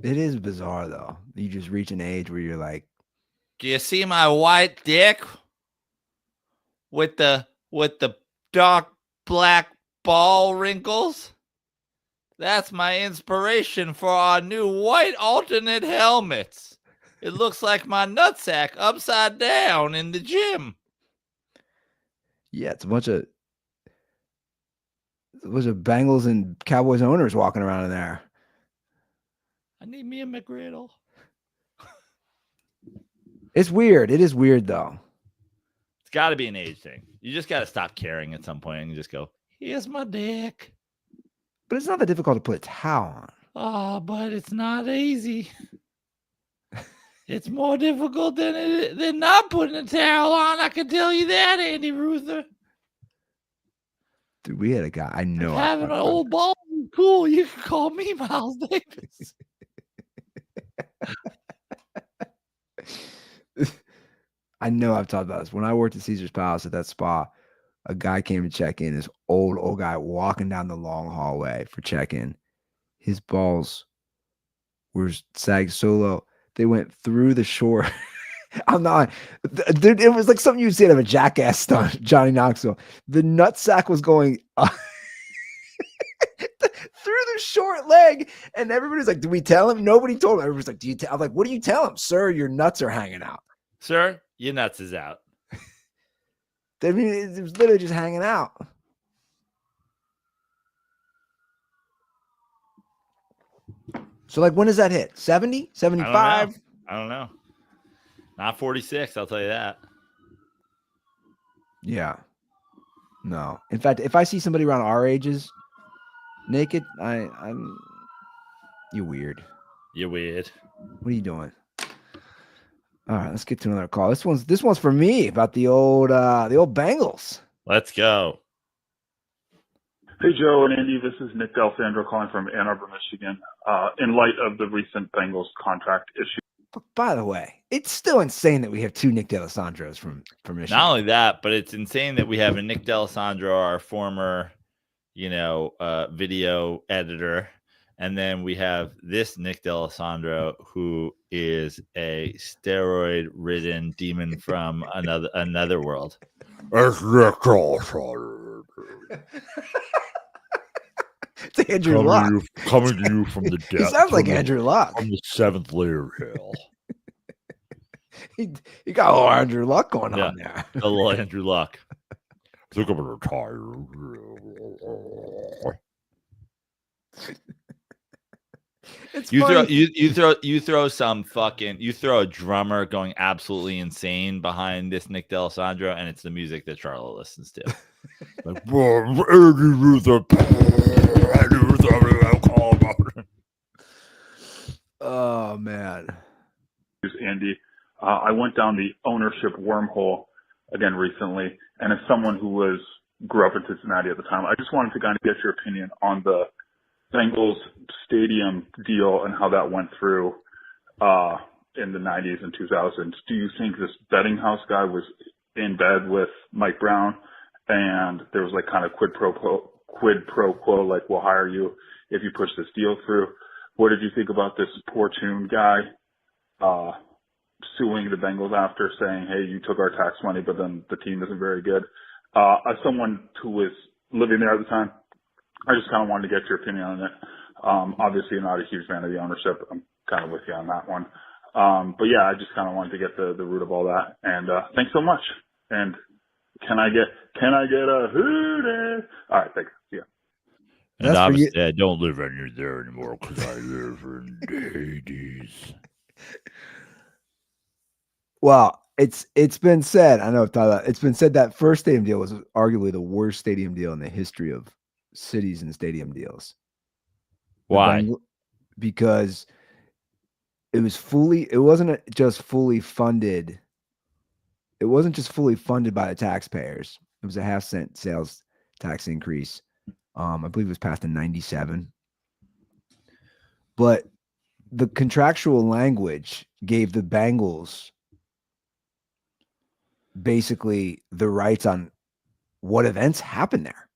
It is bizarre though. You just reach an age where you're like, Do you see my white dick with the dark black ball wrinkles? That's my inspiration for our new white alternate helmets. It looks like my nutsack upside down in the gym. yeah, it's a bunch of Bengals and Cowboys owners walking around in there. I need me a McGriddle. It's weird. It is weird though. It's got to be an age thing. You just got to stop caring at some point and you just go, here's my dick. But it's not that difficult to put a towel on. Oh, but it's not easy. It's more difficult than not putting a towel on. I can tell you that, Andy Ruther. Dude, we had a guy I know. Having an old ball is cool. You can call me Miles Davis. I know I've talked about this. When I worked at Caesar's Palace at that spa, a guy came to check in. This old guy walking down the long hallway for check-in. His balls were sagged so low, they went through the shore. I'm not, dude, it was like something you'd see out of a Jackass stunt, Johnny Knoxville. The nutsack was going through the short leg, and everybody's like, "Did we tell him?" Nobody told him. Everybody's like, "Do you tell?" I'm like, "What do you tell him, sir? Your nuts are hanging out." Sir, your nuts is out. I mean, it was literally just hanging out. So, like, when does that hit? 70? 75? I don't know. Not 46, I'll tell you that. Yeah. No. In fact, if I see somebody around our ages naked, I'm you weird. You're weird. What are you doing? All right, let's get to another call. This one's for me about the old Bengals. Let's go. Hey, Joe and Andy, this is Nick D'Alessandro calling from Ann Arbor, Michigan. In light of the recent Bengals contract issue. But by the way, it's still insane that we have two Nick D'Alessandros from Michigan. Not only that, but it's insane that we have a Nick D'Alessandro, our former, video editor, and then we have this Nick D'Alessandro, who is a steroid-ridden demon from another world. It's Andrew Luck. Coming to you from the depths. He sounds like Andrew Luck. From the seventh layer of hell. He got a little Andrew Luck going on there. A little Andrew Luck. I think I'm gonna retire. You throw a drummer going absolutely insane behind this Nick D'Alessandro, and it's the music that Charlotte listens to. Like, oh man. Andy, I went down the ownership wormhole again recently, and as someone who grew up in Cincinnati at the time, I just wanted to kind of get your opinion on the Bengals stadium deal and how that went through in the 90s and 2000s. Do you think this betting house guy was in bed with Mike Brown, and there was like kind of quid pro quo, like we'll hire you if you push this deal through? What did you think about this poor tune guy suing the Bengals after, saying, hey, you took our tax money, but then the team isn't very good? As someone who was living there at the time, I just kind of wanted to get your opinion on it. Obviously, you're not a huge fan of the ownership. I'm kind of with you on that one. But yeah, I just kind of wanted to get the root of all that. And thanks so much. And can I get a hootie? All right, thanks. Yeah. And obviously, I don't live there anymore because I live in the Hades. Well, it's been said. I know it's been said that first stadium deal was arguably the worst stadium deal in the history of cities and stadium deals. Why? Because it wasn't just fully funded. It wasn't just fully funded by the taxpayers. It was a 0.5-cent sales tax increase. I believe it was passed in 97. But the contractual language gave the Bengals basically the rights on what events happen there,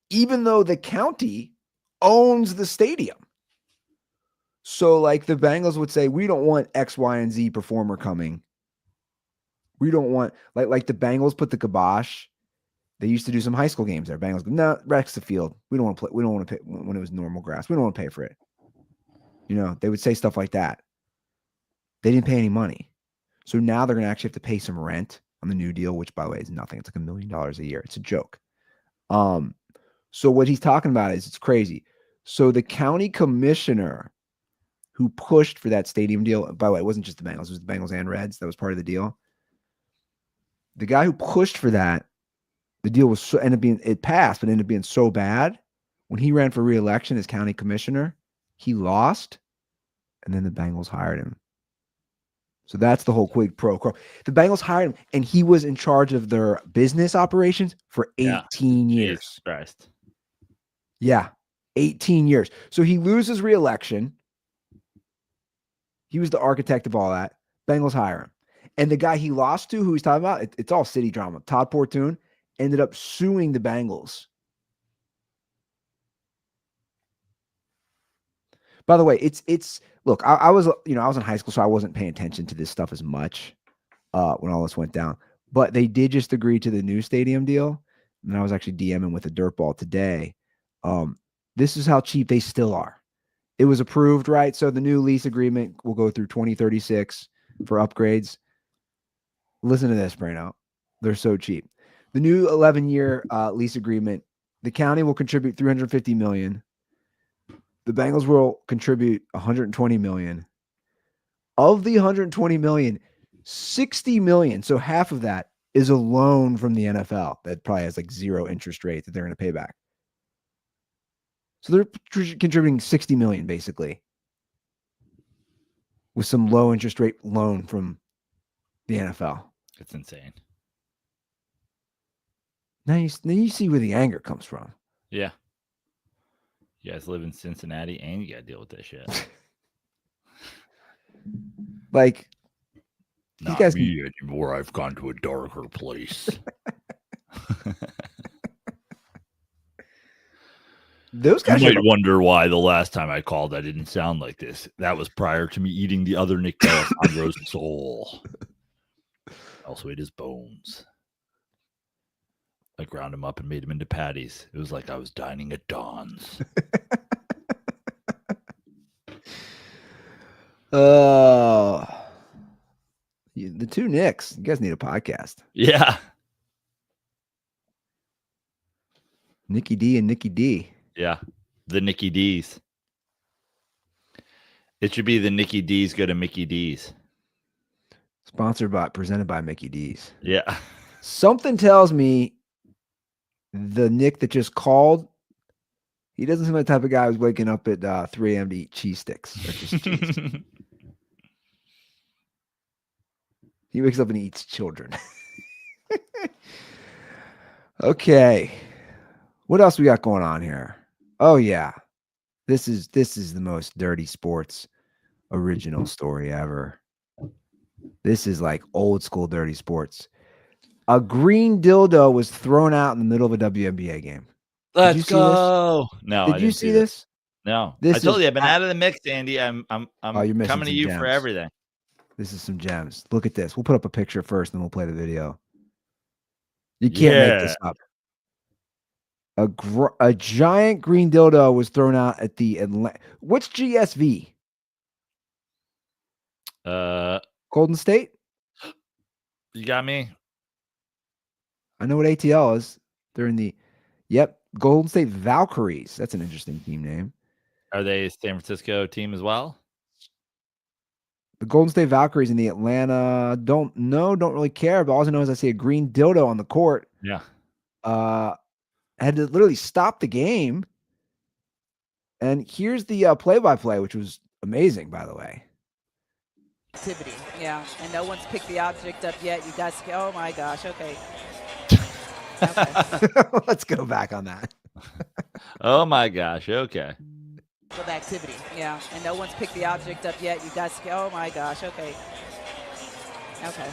even though the county owns the stadium. So like the Bengals would say, we don't want X, Y, and Z performer coming. We don't want like the Bengals put the kibosh. They used to do some high school games there. Bengals go, no, Rex the field. We don't want to play. We don't want to pay when it was normal grass. We don't want to pay for it. They would say stuff like that. They didn't pay any money. So now they're going to actually have to pay some rent on the new deal, which by the way is nothing. It's like $1 million a year. It's a joke. So what he's talking about is it's crazy. So the county commissioner who pushed for that stadium deal, by the way, it wasn't just the Bengals, it was the Bengals and Reds. That was part of the deal. The guy who pushed for that, the deal was it passed, but ended up being so bad. When he ran for re-election as county commissioner, he lost, and then the Bengals hired him. So that's the whole quid pro quo. The Bengals hired him, and he was in charge of their business operations for 18 years. Jesus Christ. Yeah, 18 years. So he loses re-election. He was the architect of all that. Bengals hire him. And the guy he lost to, who he's talking about, it's all city drama. Todd Portune ended up suing the Bengals. By the way, it's look, I was in high school, so I wasn't paying attention to this stuff as much when all this went down. But they did just agree to the new stadium deal. And I was actually DMing with a dirt ball today. This is how cheap they still are. It was approved, right? So the new lease agreement will go through 2036 for upgrades. Listen to this, Brano. They're so cheap. The new 11-year lease agreement, the county will contribute $350 million. The Bengals will contribute $120 million. Of the $120 million, $60 million. So half of that is a loan from the NFL that probably has like 0 interest rate that they're going to pay back. So they're contributing $60 million basically with some low interest rate loan from the NFL. It's insane. Now you see where the anger comes from. Yeah. You guys live in Cincinnati and you got to deal with that shit. Like, Not guys me anymore. I've gone to a darker place. Those guys might wonder why the last time I called, I didn't sound like this. That was prior to me eating the other Nick D'Alessandro's soul. I also ate his bones. I ground him up and made him into patties. It was like I was dining at Don's. The two Nicks. You guys need a podcast. Yeah. Nikki D and Nikki D. Yeah. The Nikki D's. It should be the Nikki D's go to Mickey D's. Presented by Mickey D's. Yeah. Something tells me the Nick that just called, he doesn't seem like the type of guy who's waking up at 3 a.m. to eat cheese sticks. Or just cheese. He wakes up and eats children. Okay. What else we got going on here? Oh yeah. This is the most dirty sports original story ever. This is like old school dirty sports. A green dildo was thrown out in the middle of a WNBA game. Let's go. No, Did you see this? No. This I told is you I've been out of the mix, Andy. I'm you're missing coming to some you gems. for everything. This is some gems. Look at this. We'll put up a picture first, then we'll play the video. You can't make this up. A giant green dildo was thrown out at the What's GSV? Golden State? You got me? I know what ATL is. They're in the Golden State Valkyries. That's an interesting team name. Are they a San Francisco team as well? The Golden State Valkyries in the Atlanta don't really care, but all I know is I see a green dildo on the court. Yeah. Had to literally stop the game. And here's the play-by-play, which was amazing, by the way. Activity, yeah, and no one's picked the object up yet. You guys, oh my gosh, okay. Let's go back on that. Oh my gosh, okay. With activity, yeah, and no one's picked the object up yet. You guys, oh my gosh, okay. Okay.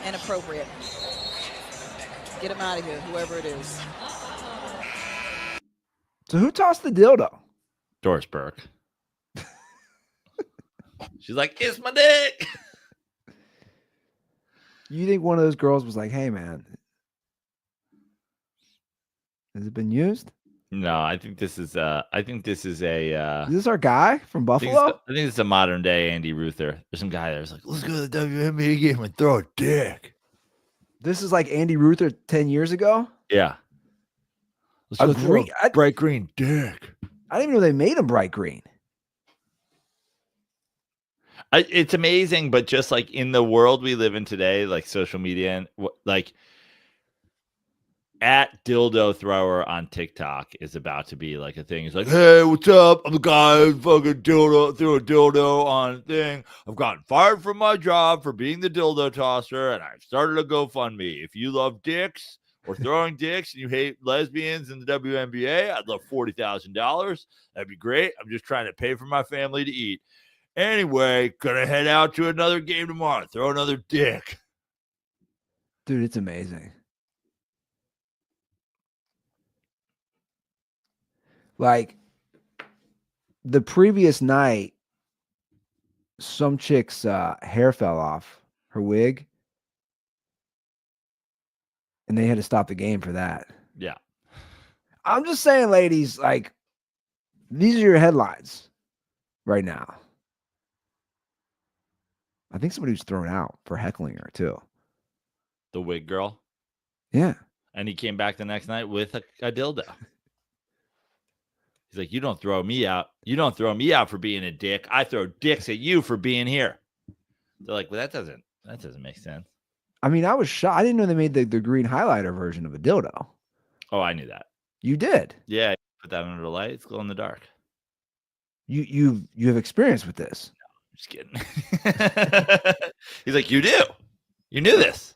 Inappropriate. Get him out of here, whoever it is. So who tossed the dildo? Doris Burke. She's like, kiss my dick. You think one of those girls was like, hey, man, has it been used? No, I think this is a Is this our guy from Buffalo? I think it's a modern day Andy Ruther. There's some guy there's like, let's go to the WNBA game and throw a dick. This is like Andy Ruther 10 years ago? Yeah. Let's go throw a bright green dick. I didn't even know they made him bright green. It's amazing, but just like in the world we live in today, like social media and like at dildo thrower on TikTok is about to be like a thing. It's like, hey, what's up? I'm the guy who fucking threw a dildo on a thing. I've gotten fired from my job for being the dildo tosser, and I've started a GoFundMe. If you love dicks or throwing dicks and you hate lesbians in the WNBA, I'd love $40,000. That'd be great. I'm just trying to pay for my family to eat. Anyway, gonna head out to another game tomorrow. Throw another dick. Dude, it's amazing. Like, the previous night, some chick's hair fell off her wig, and they had to stop the game for that. Yeah. I'm just saying, ladies, like, these are your headlines right now. I think somebody was thrown out for heckling her, too. The wig girl? Yeah. And he came back the next night with a dildo. He's like, you don't throw me out. You don't throw me out for being a dick. I throw dicks at you for being here. They're like, well, that doesn't make sense. I mean, I was shocked. I didn't know they made the green highlighter version of a dildo. Oh, I knew that. You did? Yeah, put that under the light. It's glow in the dark. You have experience with this. I'm just kidding. He's like, you do. You knew this.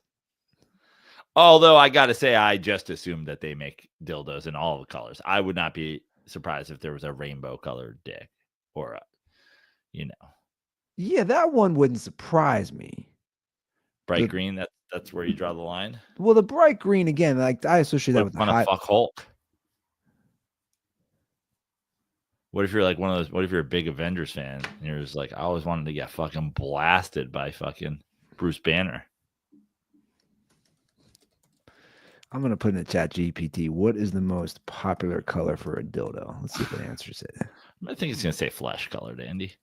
Although I got to say, I just assumed that they make dildos in all the colors. I would not be surprised if there was a rainbow colored dick or a, Yeah, that one wouldn't surprise me. Bright green. That's where you draw the line. Well, the bright green again, like I associate that with the high. Fuck Hulk. What if you're like one of those? What if you're a big Avengers fan and you're just like, I always wanted to get fucking blasted by fucking Bruce Banner. I'm gonna put in the chat GPT. What is the most popular color for a dildo? Let's see if it answers it. I think it's gonna say flesh colored, Andy.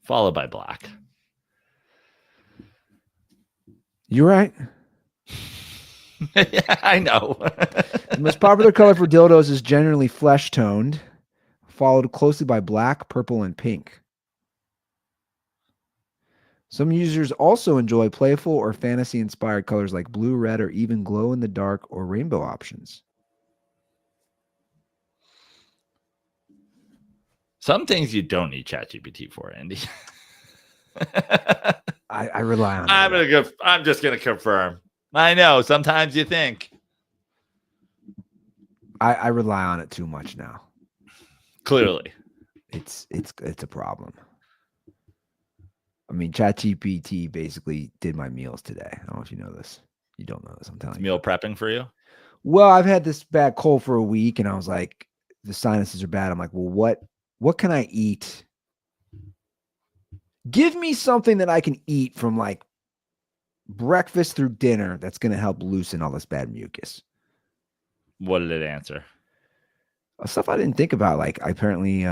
Followed by black. You're right. Yeah, I know. The most popular color for dildos is generally flesh toned, followed closely by black, purple, and pink. Some users also enjoy playful or fantasy-inspired colors like blue, red, or even glow-in-the-dark or rainbow options. Some things you don't need ChatGPT for, Andy. I rely on it. I'm just gonna confirm. I know. Sometimes you think. I rely on it too much now. Clearly, it's a problem. I mean, ChatGPT basically did my meals today. I don't know if you know this. You don't know this. I'm telling you. Meal prepping for you? Well, I've had this bad cold for a week, and I was like, the sinuses are bad. I'm like, well, what can I eat? Give me something that I can eat from like breakfast through dinner that's going to help loosen all this bad mucus. What did it answer? Stuff I didn't think about. Like apparently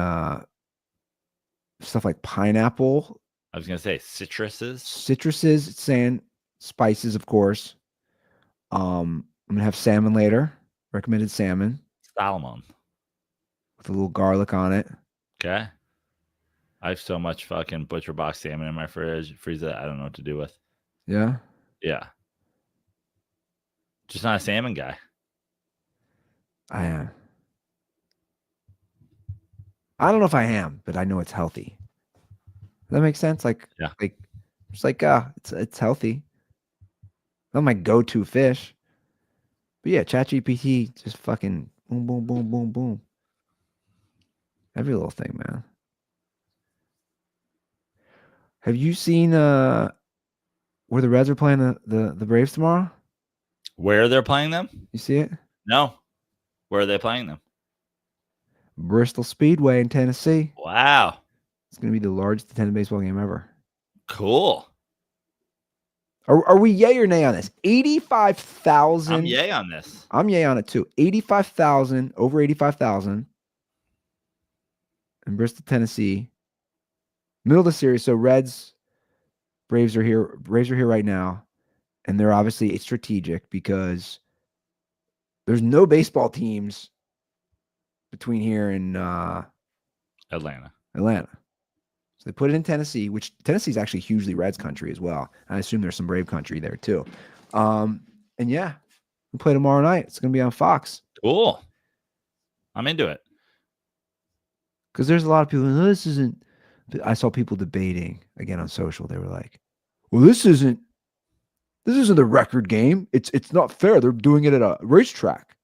stuff like pineapple. I was going to say citruses. Citruses, it's saying spices, of course. I'm going to have salmon later. Recommended salmon. Salmon. With a little garlic on it. Okay. I have so much fucking butcher box salmon in my freezer that I don't know what to do with. Yeah? Yeah. Just not a salmon guy. I am. I don't know if I am, but I know it's healthy. Does that make sense? Like, yeah. Like, it's like, it's healthy. Not my go-to fish. But yeah, ChatGPT just fucking boom, boom, boom, boom, boom. Every little thing, man. Have you seen where the Reds are playing the Braves tomorrow? Where they're playing them? You see it? No. Where are they playing them? Bristol Speedway in Tennessee. Wow. It's going to be the largest attended baseball game ever. Cool. Are we yay or nay on this? 85,000. I'm yay on this. I'm yay on it too. 85,000, over 85,000 in Bristol, Tennessee. Middle of the series. So Braves are here. Braves are here right now. And they're obviously strategic because there's no baseball teams between here and Atlanta. So they put it in Tennessee, which Tennessee is actually hugely Reds country as well. I assume there's some Brave country there too. And yeah, we play tomorrow night. It's going to be on Fox. Cool. I'm into it. Because there's a lot of people, no, this isn't. I saw people debating again on social. They were like, well, this isn't the record game. It's not fair. They're doing it at a racetrack.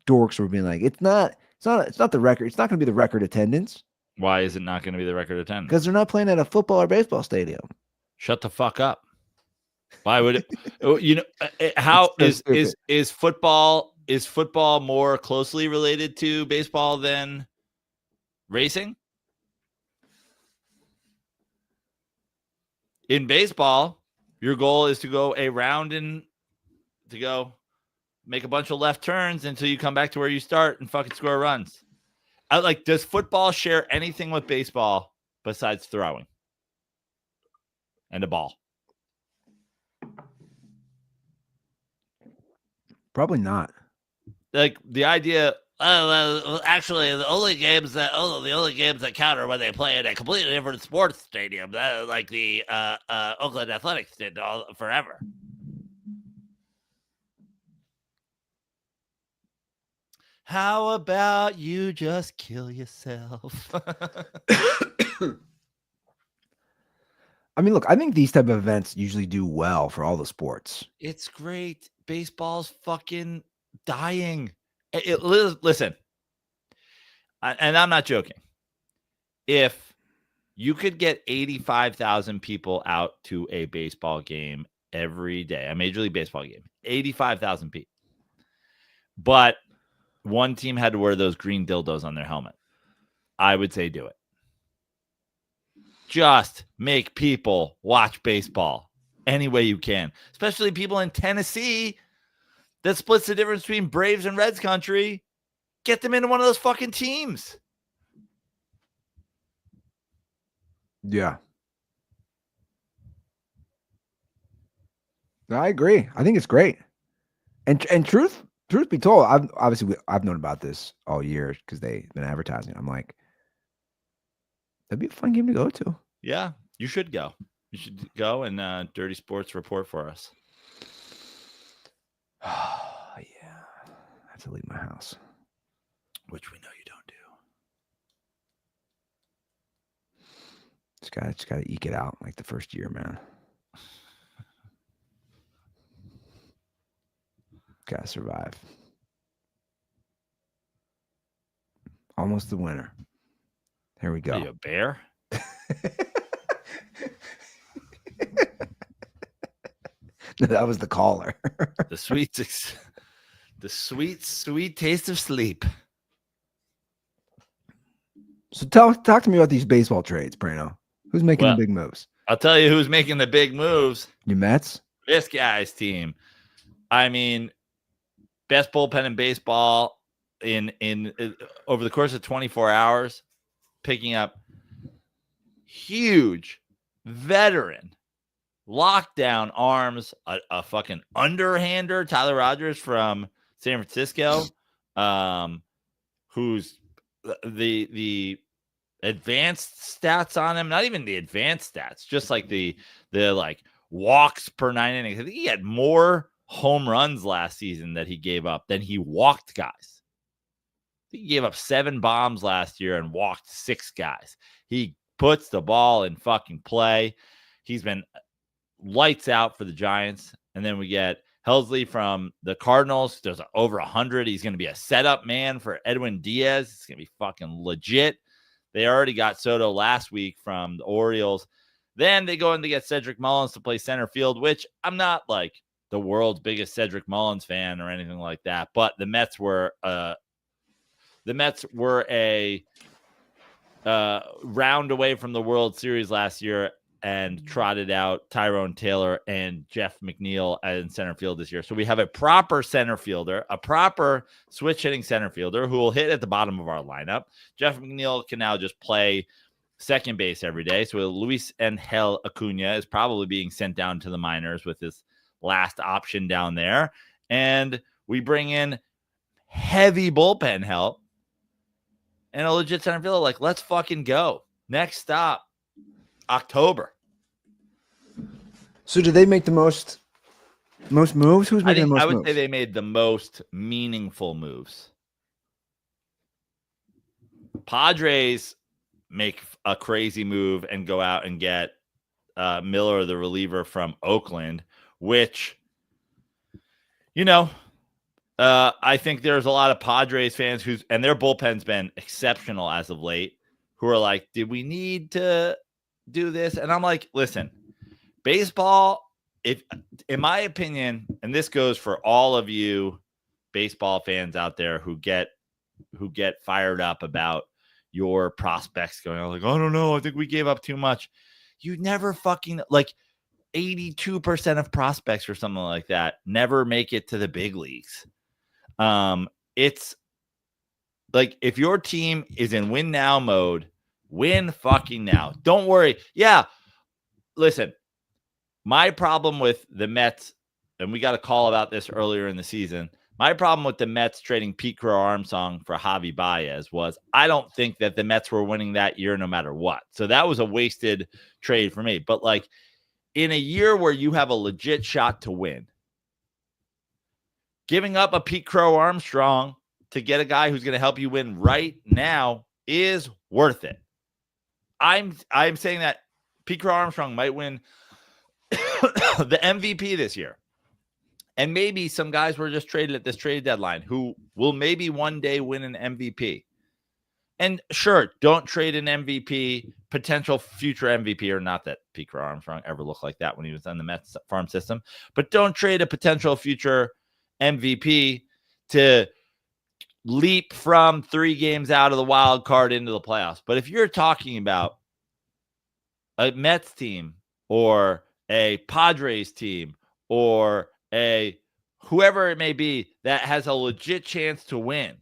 Dorks were being like, it's not the record. It's not going to be the record attendance. Why is it not going to be the record attendance? Because they're not playing at a football or baseball stadium. Shut the fuck up. Why would it? How is football more closely related to baseball than racing? In baseball, your goal is to go a round and to go make a bunch of left turns until you come back to where you start and fucking score runs. Does football share anything with baseball besides throwing and a ball? Probably not. Like the idea, Actually, the only games that count are when they play in a completely different sports stadium, like the Oakland Athletics did forever. How about you just kill yourself? I mean, look, I think these type of events usually do well for all the sports. It's great. Baseball's fucking dying. Listen, and I'm not joking. If you could get 85,000 people out to a baseball game every day, a Major League Baseball game, 85,000 people, but one team had to wear those green dildos on their helmet, I would say do it. Just make people watch baseball any way you can, especially people in Tennessee that splits the difference between Braves and Reds country. Get them into one of those fucking teams. Yeah. I agree. I think it's great. And truth be told, I've known about this all year because they've been advertising. I'm like, that'd be a fun game to go to. Yeah, you should go. You should go and Dirty Sports report for us. Oh, yeah. I have to leave my house. Which we know you don't do. Just gotta eke it out like the first year, man. Gotta survive. Almost the winner. Here we go. Are you a bear? No, that was the caller. The sweet taste of sleep. So talk to me about these baseball trades, Prano. Who's making the big moves? I'll tell you who's making the big moves. Your Mets? This guy's team. I mean, best bullpen in baseball in over the course of 24 hours, picking up huge veteran lockdown arms, a fucking underhander, Tyler Rogers from San Francisco, who's the advanced stats on him, not even the advanced stats, just like the like walks per 9 innings. I think he had more home runs last season that he gave up than he walked guys. I think he gave up 7 bombs last year and walked 6 guys. He puts the ball in fucking play. He's been lights out for the Giants. And then we get Helsley from the Cardinals. There's over 100. He's going to be a setup man for Edwin Diaz. It's going to be fucking legit. They already got Soto last week from the Orioles. Then they go in to get Cedric Mullins to play center field, which I'm not like the world's biggest Cedric Mullins fan or anything like that. But the Mets were a round away from the World Series last year and trotted out Tyrone Taylor and Jeff McNeil in center field this year. So we have a proper center fielder, a proper switch hitting center fielder who will hit at the bottom of our lineup. Jeff McNeil can now just play second base every day. So Luis Angel Acuna is probably being sent down to the minors with his last option down there. And we bring in heavy bullpen help and a legit center fielder. Like, let's fucking go. Next stop, October. So did they make the most moves? Who's making the most moves? I would say they made the most meaningful moves. Padres make a crazy move and go out and get Miller, the reliever from Oakland, which, I think there's a lot of Padres fans and their bullpen's been exceptional as of late, who are like, did we need to do this? And I'm like, listen, baseball, in my opinion, and this goes for all of you baseball fans out there who get fired up about your prospects going on, like, I don't know, I think we gave up too much. You never fucking, like, 82% of prospects or something like that never make it to the big leagues. It's like, if your team is in win now mode, win fucking now. Don't worry. Yeah. Listen, my problem with the Mets, and we got a call about this earlier in the season, My problem with the Mets trading Pete Crow Armstrong for Javi Baez was I don't think that the Mets were winning that year no matter what. So that was a wasted trade for me. But like in a year where you have a legit shot to win, giving up a Pete Crow Armstrong to get a guy who's going to help you win right now is worth it. I'm saying that Pete Crow Armstrong might win the MVP this year. And maybe some guys were just traded at this trade deadline who will maybe one day win an MVP. And sure, don't trade an MVP, potential future MVP, or not that Pete Crow Armstrong ever looked like that when he was on the Mets farm system, but don't trade a potential future MVP to leap from 3 games out of the wild card into the playoffs. But if you're talking about a Mets team or a Padres team or a whoever it may be that has a legit chance to win,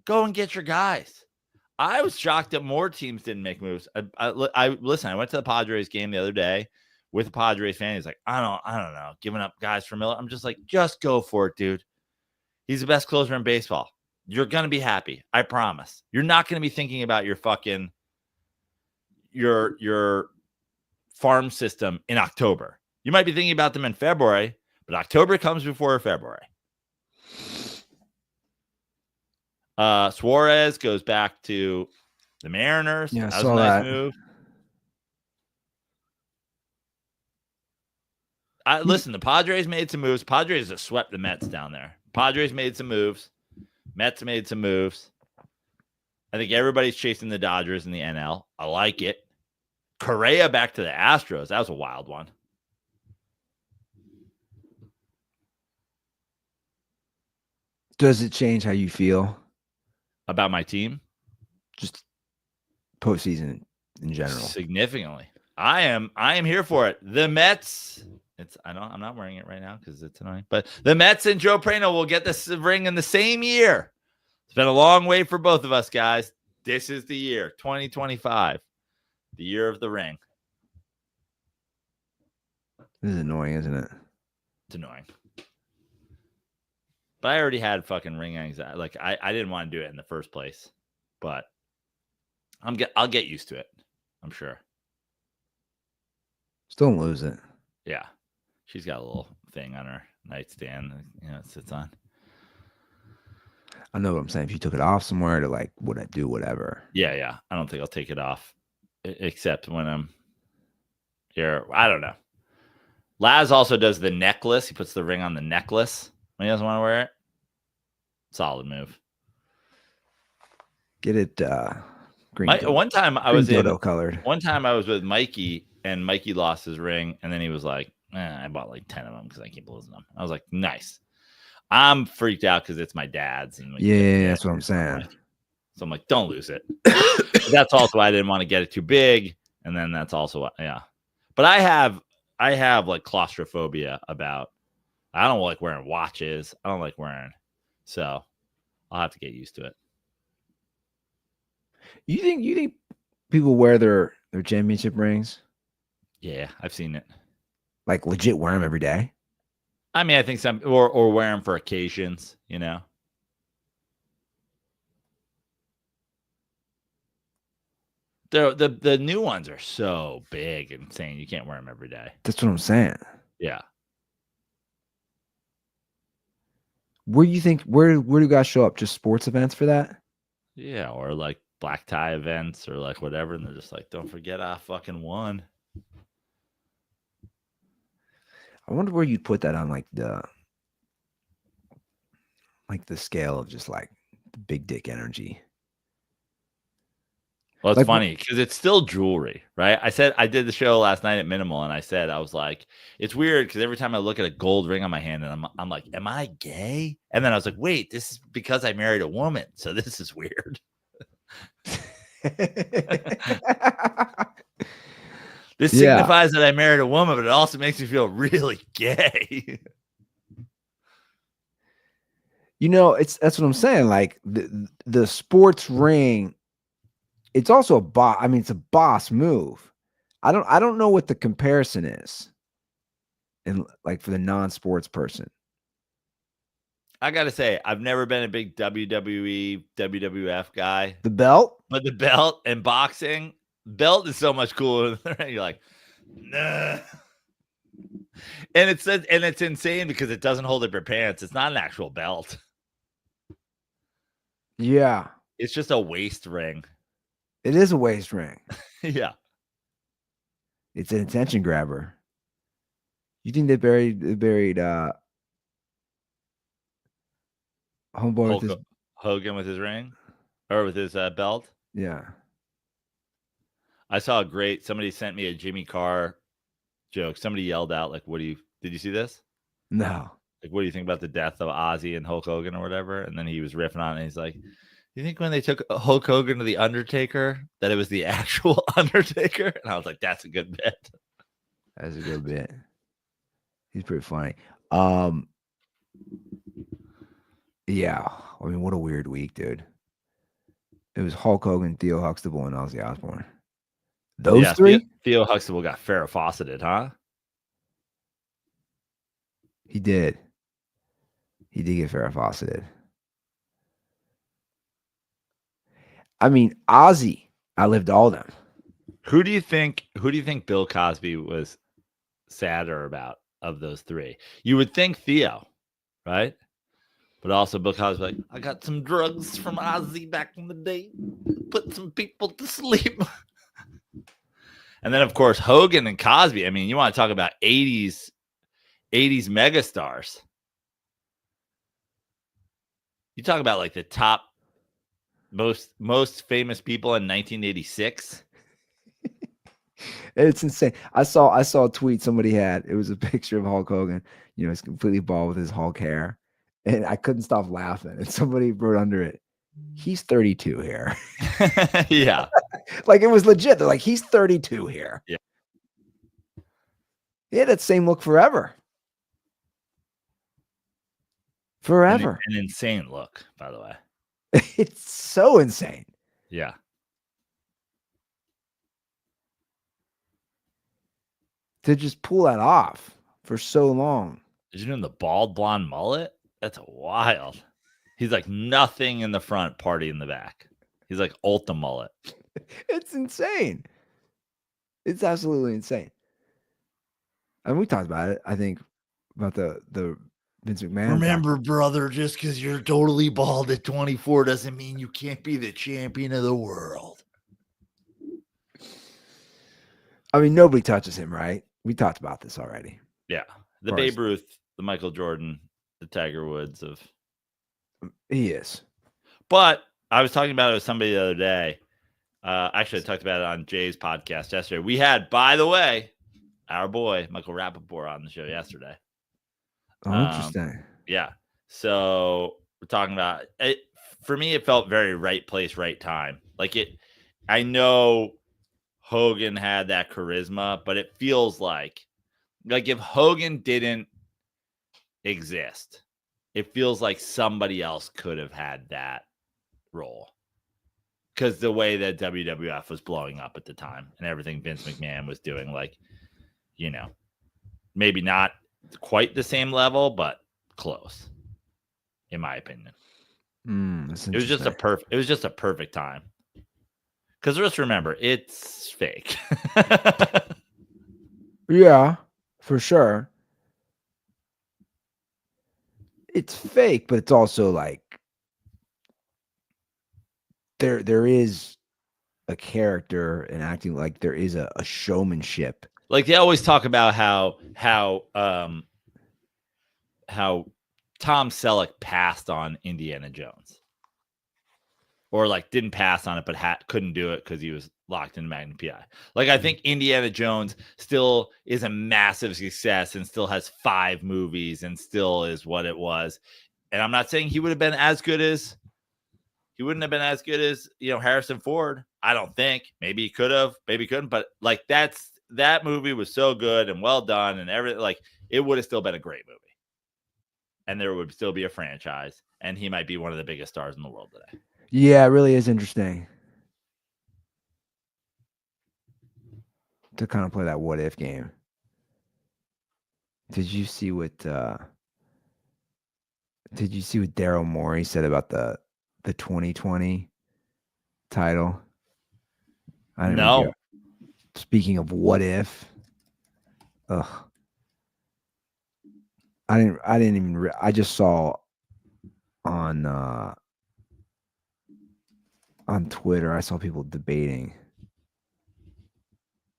go and get your guys. I was shocked that more teams didn't make moves. Listen, I went to the Padres game the other day with a Padres fan. He's like, I don't know, giving up guys for Miller. I'm just like, just go for it, dude. He's the best closer in baseball. You're going to be happy. I promise. You're not going to be thinking about your fucking your farm system in October. You might be thinking about them in February, but October comes before February. Suarez goes back to the Mariners. Yeah, that was a nice move. Listen, the Padres made some moves. Padres have swept the Mets down there. Padres made some moves. Mets made some moves. I think everybody's chasing the Dodgers in the NL. I like it. Correa back to the Astros. That was a wild one. Does it change how you feel about my team? Just postseason in general. Significantly. I am here for it. The Mets. I'm not wearing it right now because it's annoying. But the Mets and Joe Prano will get this ring in the same year. It's been a long way for both of us, guys. This is the year, 2025, the year of the ring. This is annoying, isn't it? It's annoying. But I already had fucking ring anxiety. Like I didn't want to do it in the first place, but I'll get used to it. I'm sure. Just don't lose it. Yeah, she's got a little thing on her nightstand. It sits on. I know what I'm saying. If you took it off somewhere to like, would I do whatever? Yeah. I don't think I'll take it off, except when I'm here. I don't know. Laz also does the necklace. He puts the ring on the necklace when he doesn't want to wear it. Solid move. Get it green. One time I was colored. One time I was with Mikey, and Mikey lost his ring, and then he was like, I bought like 10 of them because I keep losing them. I was like, nice. I'm freaked out because it's my dad's. And that's what I'm saying. So I'm like, don't lose it. That's also why I didn't want to get it too big. And then that's also why, yeah. But I have like claustrophobia about, I don't like wearing watches. I don't like wearing, so I'll have to get used to it. You think people wear their championship rings? Yeah, I've seen it. Like legit wear them every day? I mean, I think some or wear them for occasions, you know. The new ones are so big and insane. You can't wear them every day. That's what I'm saying. Yeah. Where do guys show up? Just sports events for that? Yeah, or like black tie events or like whatever, and they're just like, don't forget I fucking won. I wonder where you'd put that on like the scale of just like the big dick energy. Well, it's funny because it's still jewelry, right? I did the show last night at Minimal, and I was like, it's weird because every time I look at a gold ring on my hand, and I'm like, am I gay? And then I was like, wait, this is because I married a woman, so this is weird. This signifies that I married a woman, but it also makes me feel really gay. That's what I'm saying. Like the sports ring, it's also it's a boss move. I don't know what the comparison is, and like for the non-sports person. I gotta say, I've never been a big WWE, WWF guy. The belt? But the belt and boxing, belt is so much cooler than the ring. You're like, nah. And it's insane because it doesn't hold up your pants. It's not an actual belt. Yeah. It's just a waist ring. It is a waist ring. Yeah. It's an attention grabber. You think they buried homeboy with his Hogan with his ring or with his belt? Yeah. I saw somebody sent me a Jimmy Carr joke. Somebody yelled out, like, did you see this? No. Like, what do you think about the death of Ozzy and Hulk Hogan or whatever? And then he was riffing on it. And he's like, you think when they took Hulk Hogan to the Undertaker that it was the actual Undertaker? And I was like, that's a good bit. That's a good bit. He's pretty funny. Yeah. I mean, what a weird week, dude. It was Hulk Hogan, Theo Huxtable, and Ozzy Osbourne. Those three? Theo Huxtable got Farrah Fawcetted, huh? He did. He did get Farrah Fawcetted. I mean, Ozzy outlived all them. Who do you think Bill Cosby was sadder about of those three? You would think Theo, right? But also Bill Cosby, like, I got some drugs from Ozzy back in the day, put some people to sleep. And then, of course, Hogan and Cosby. I mean, you want to talk about 80s megastars. You talk about like the top most famous people in 1986. It's insane. I saw a tweet somebody had. It was a picture of Hulk Hogan. You know, he's completely bald with his Hulk hair. And I couldn't stop laughing. And somebody wrote under it, he's 32 here. Yeah. Like it was legit. They're like, he's 32 here. Yeah. He had that same look forever. Forever. An insane look, by the way. It's so insane. Yeah. To just pull that off for so long. Did you know the bald blonde mullet? That's wild. He's like nothing in the front, party in the back. He's like Ulta mullet. It's insane. It's absolutely insane. And we talked about it, I think, about the Vince McMahon. Remember, brother, just because you're totally bald at 24 doesn't mean you can't be the champion of the world. I mean, nobody touches him, right? We talked about this already. Yeah. The Babe Ruth, the Michael Jordan, the Tiger Woods of. He is. But I was talking about it with somebody the other day. Actually, I talked about it on Jay's podcast yesterday. We had, by the way, our boy, Michael Rappaport, on the show yesterday. Oh, interesting. Yeah. So we're talking about it. For me, it felt very right place, right time. Like I know Hogan had that charisma, but it feels like if Hogan didn't exist, it feels like somebody else could have had that role. Because the way that WWF was blowing up at the time and everything Vince McMahon was doing, like, you know, maybe not quite the same level, but close, in my opinion. It was just a perfect time. Because just remember, it's fake. Yeah, for sure. It's fake, but it's also like there is a character and acting, like there is a showmanship. Like they always talk about how Tom Selleck passed on Indiana Jones, or like didn't pass on it, but couldn't do it because he was locked in Magnum PI. Like I think Indiana Jones still is a massive success and still has 5 movies and still is what it was. And I'm not saying he wouldn't have been as good as Harrison Ford. I don't think. Maybe he could have, maybe he couldn't. But like that movie was so good and well done and everything. Like it would have still been a great movie. And there would still be a franchise, and he might be one of the biggest stars in the world today. Yeah, it really is interesting to kind of play that what if game. Did you see what Did you see what Daryl Morey said about the 2020 title? I didn't No. Speaking of what if, ugh. I didn't even. I just saw on Twitter. I saw people debating.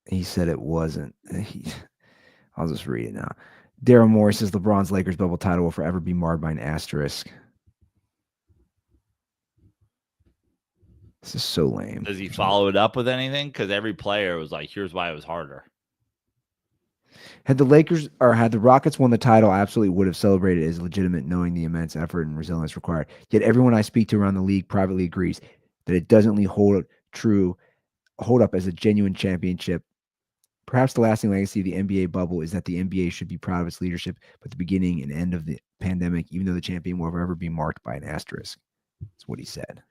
He said it wasn't. I'll just read it now. Daryl Morey says LeBron's Lakers bubble title will forever be marred by an asterisk. This is so lame. Does he follow it up with anything? Because every player was like, here's why it was harder. Had the Rockets won the title, I absolutely would have celebrated as legitimate, knowing the immense effort and resilience required. Yet everyone I speak to around the league privately agrees that it doesn't hold up as a genuine championship. Perhaps the lasting legacy of the NBA bubble is that the NBA should be proud of its leadership, but the beginning and end of the pandemic, even though the champion will forever be marked by an asterisk. That's what he said.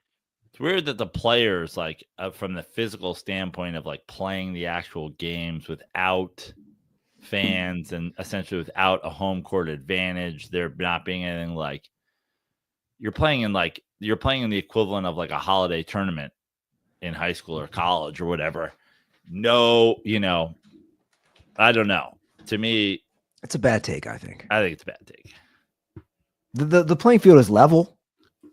It's weird that the players, like from the physical standpoint of like playing the actual games without fans and essentially without a home court advantage, there not being anything like you're playing in the equivalent of like a holiday tournament in high school or college or whatever. No, I don't know. To me, it's a bad take, I think. I think it's a bad take. The playing field is level.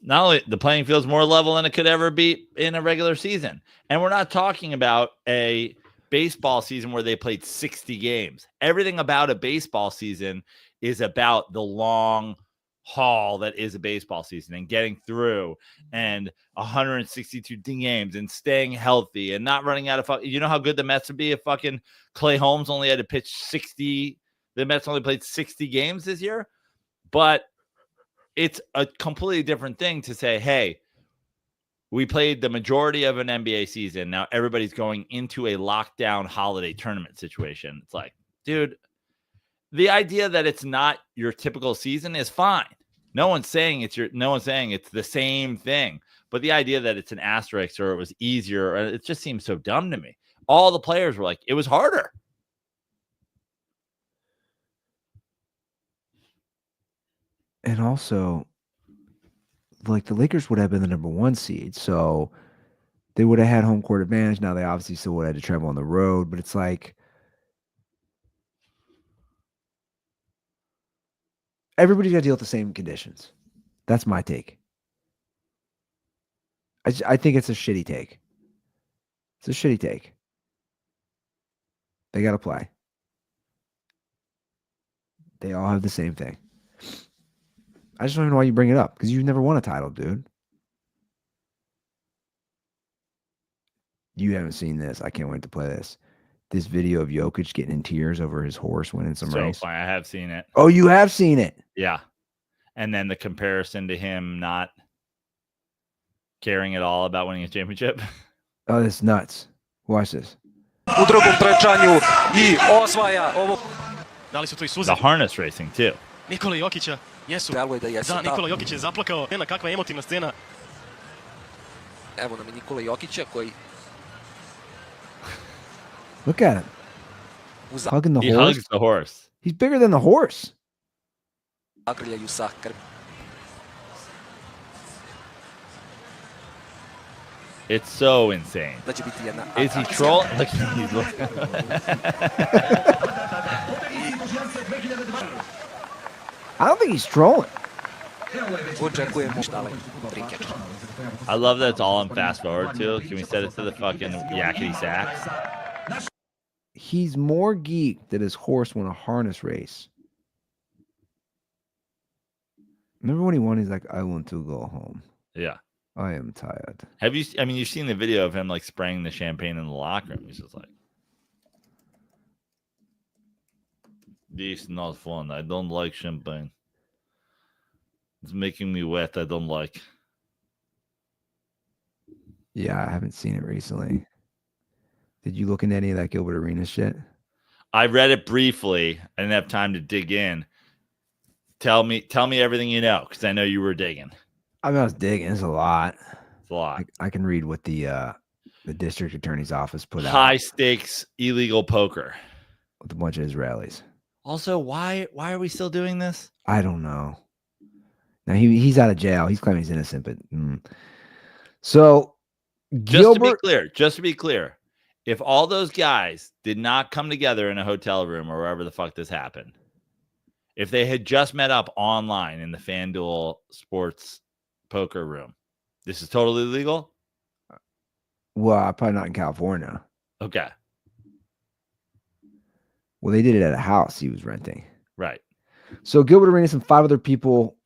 Not only the playing field is more level than it could ever be in a regular season. And we're not talking about a baseball season where they played 60 games. Everything about a baseball season is about the long haul that is a baseball season and getting through and 162 games and staying healthy and not running out of you know how good the Mets would be if fucking Clay Holmes only had to pitch 60. The Mets only played 60 games this year. But it's a completely different thing to say, hey, we played the majority of an NBA season. Now everybody's going into a lockdown holiday tournament situation. It's like, dude, the idea that it's not your typical season is fine. No one's saying it's the same thing. But the idea that it's an asterisk or it was easier, it just seems so dumb to me. All the players were like, it was harder. And also, like the Lakers would have been the number 1 seed, so they would have had home court advantage. Now they obviously still would have had to travel on the road, but it's like everybody's got to deal with the same conditions. That's my take. I think it's a shitty take. It's a shitty take. They got to play. They all have the same thing. I just don't even know why you bring it up because you've never won a title, dude. You haven't seen this. I can't wait to play this. This video of Jokic getting in tears over his horse winning some race. So funny. I have seen it. Oh, you have seen it? Yeah. And then the comparison to him not caring at all about winning a championship. Oh, that's nuts. Watch this. U drugom trčanju I osvaja ovo. Da li su to I suze? The harness racing too. Nikola Jokića jesu. Trebalo je da jesu. Da, Nikola Jokić je zaplakao. Kakva je emotivna scena. Evo nam je Nikola Jokića koji Look at him. Hugging the horse. Hugs the horse. He's bigger than the horse. Zagrljaju sa krv. It's so insane. Da će biti jedna Is he trolling? Look, he's looking. I don't think he's trolling. Očekujemo štale trikeč. I love that it's all on fast forward too. Can we set it to the fucking yakety sax? He's more geeked that his horse won a harness race. Remember when he won? He's like, I want to go home. Yeah. I am tired. Have you? I mean, you've seen the video of him like spraying the champagne in the locker room. He's just like, "This is not fun. I don't like champagne. It's making me wet. I don't like." Yeah, I haven't seen it recently. Did you look into any of that Gilbert Arenas shit? I read it briefly. I didn't have time to dig in. Tell me everything you know, because I know you were digging. I mean, I was digging. It's a lot. It's a lot. I can read what the district attorney's office put out. High stakes illegal poker with a bunch of Israelis. Also, why are we still doing this? I don't know. Now he's out of jail. He's claiming he's innocent, but so Gilbert. Just to be clear, if all those guys did not come together in a hotel room or wherever the fuck this happened, if they had just met up online in the FanDuel Sports poker room, this is totally legal? Well, probably not in California. Okay. Well, they did it at a house he was renting. Right. So Gilbert Arenas and 5 other people,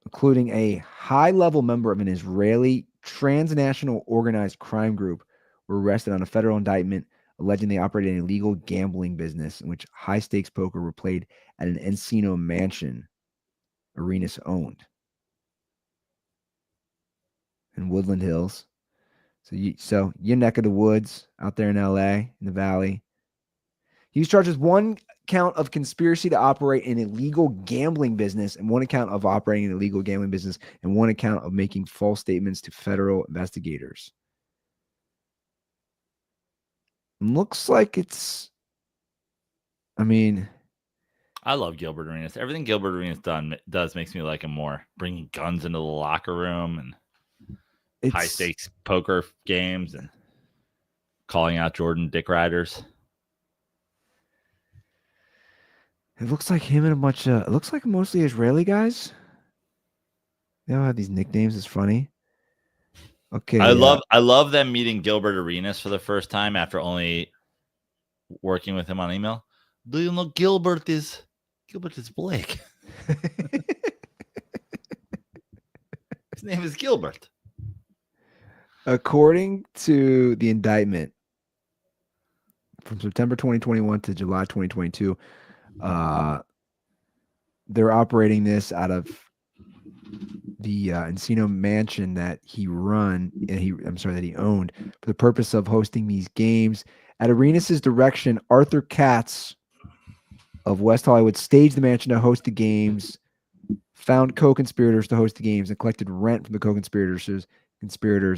including a high-level member of an Israeli transnational organized crime group, were arrested on a federal indictment alleging they operated an illegal gambling business in which high-stakes poker were played at an Encino mansion Arenas owned in Woodland Hills. So your neck of the woods out there in LA, in the Valley. He was charged with 1 count of conspiracy to operate an illegal gambling business and 1 account of operating an illegal gambling business and 1 account of making false statements to federal investigators. Looks like it's, I love Gilbert Arenas. Everything Gilbert Arenas does makes me like him more. Bringing guns into the locker room and high stakes poker games and calling out Jordan dick riders. It looks like him and a bunch of, it looks like mostly Israeli guys. They all have these nicknames. It's funny. Okay. I love them meeting Gilbert Arenas for the first time after only working with him on email. Do you know Gilbert is Blake? His name is Gilbert. According to the indictment from September 2021 to July 2022, they're operating this out of the Encino mansion that he owned for the purpose of hosting these games. At Arenas' direction, Arthur Katz of West Hollywood staged the mansion to host the games, found co-conspirators to host the games, and collected rent from the co-conspirators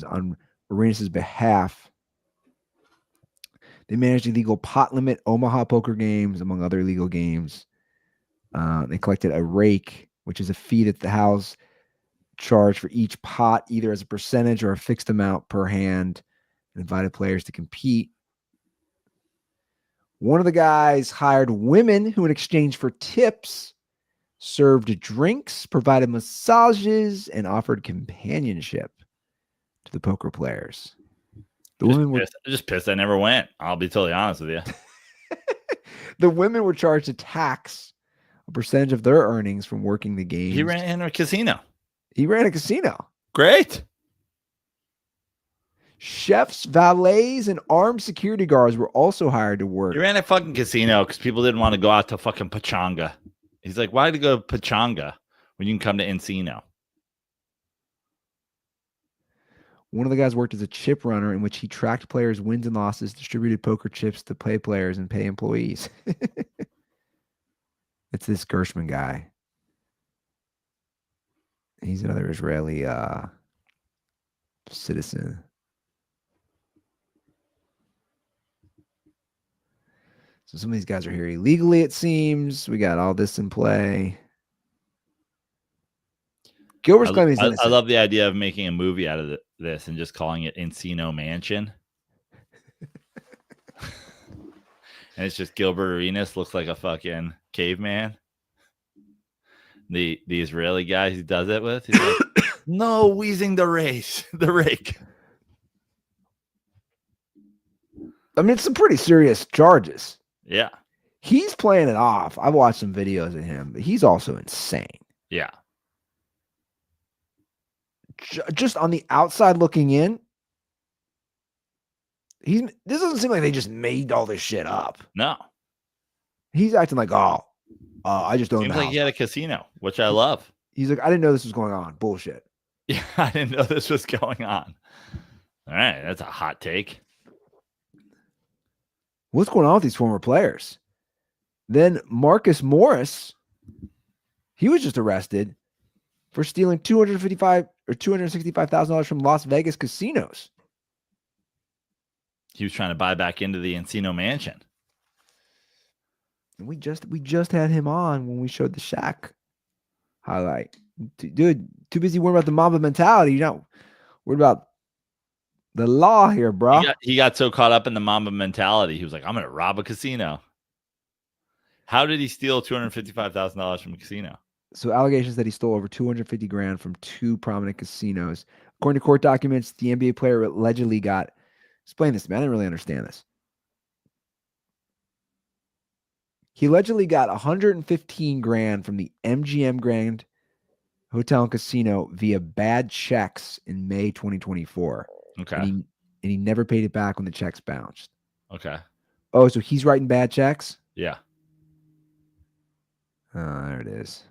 on Arenas' behalf. They managed illegal pot limit Omaha poker games, among other illegal games. They collected a rake, which is a fee that the house charged for each pot, either as a percentage or a fixed amount per hand, and invited players to compete. One of the guys hired women who, in exchange for tips, served drinks, provided massages, and offered companionship to the poker players. The women were just pissed I never went. I'll be totally honest with you. The women were charged a tax, a percentage of their earnings from working the games. He ran a casino. Great. Chefs, valets, and armed security guards were also hired to work. He ran a fucking casino because people didn't want to go out to fucking Pachanga. He's like, why to go to Pachanga when you can come to Encino? One of the guys worked as a chip runner in which he tracked players' wins and losses, distributed poker chips to pay players and pay employees. It's this Gershman guy. He's another Israeli citizen. So some of these guys are here illegally, it seems. We got all this in play. Gilbert's claiming he's innocent. I love the idea of making a movie out of this and just calling it Encino Mansion. And it's just Gilbert Arenas looks like a fucking caveman. The Israeli guy he does it with, he's like, no, wheezing the rake. I mean, it's some pretty serious charges. Yeah. He's playing it off. I've watched some videos of him, but he's also insane. Yeah. Just on the outside looking in, this doesn't seem like they just made all this shit up. No. He's acting like, I just don't know. Seems like he had a casino, which I love. He's like, I didn't know this was going on. Bullshit. Yeah, I didn't know this was going on. All right, that's a hot take. What's going on with these former players? Then Marcus Morris, he was just arrested for stealing $265,000 from Las Vegas casinos. He was trying to buy back into the Encino Mansion. And we just had him on when we showed the Shaq highlight. Dude, too busy worrying about the Mamba mentality. You're not worried about the law here, bro. He got so caught up in the Mamba mentality. He was like, I'm going to rob a casino. How did he steal $255,000 from a casino? So allegations that he stole over $250,000 from 2 prominent casinos. According to court documents, the NBA player allegedly got. Explain this to me. I didn't really understand this. He allegedly got $115,000 from the MGM Grand Hotel and Casino via bad checks in May 2024. Okay. And he never paid it back when the checks bounced. Okay. Oh, so he's writing bad checks? Yeah. Oh, there it is.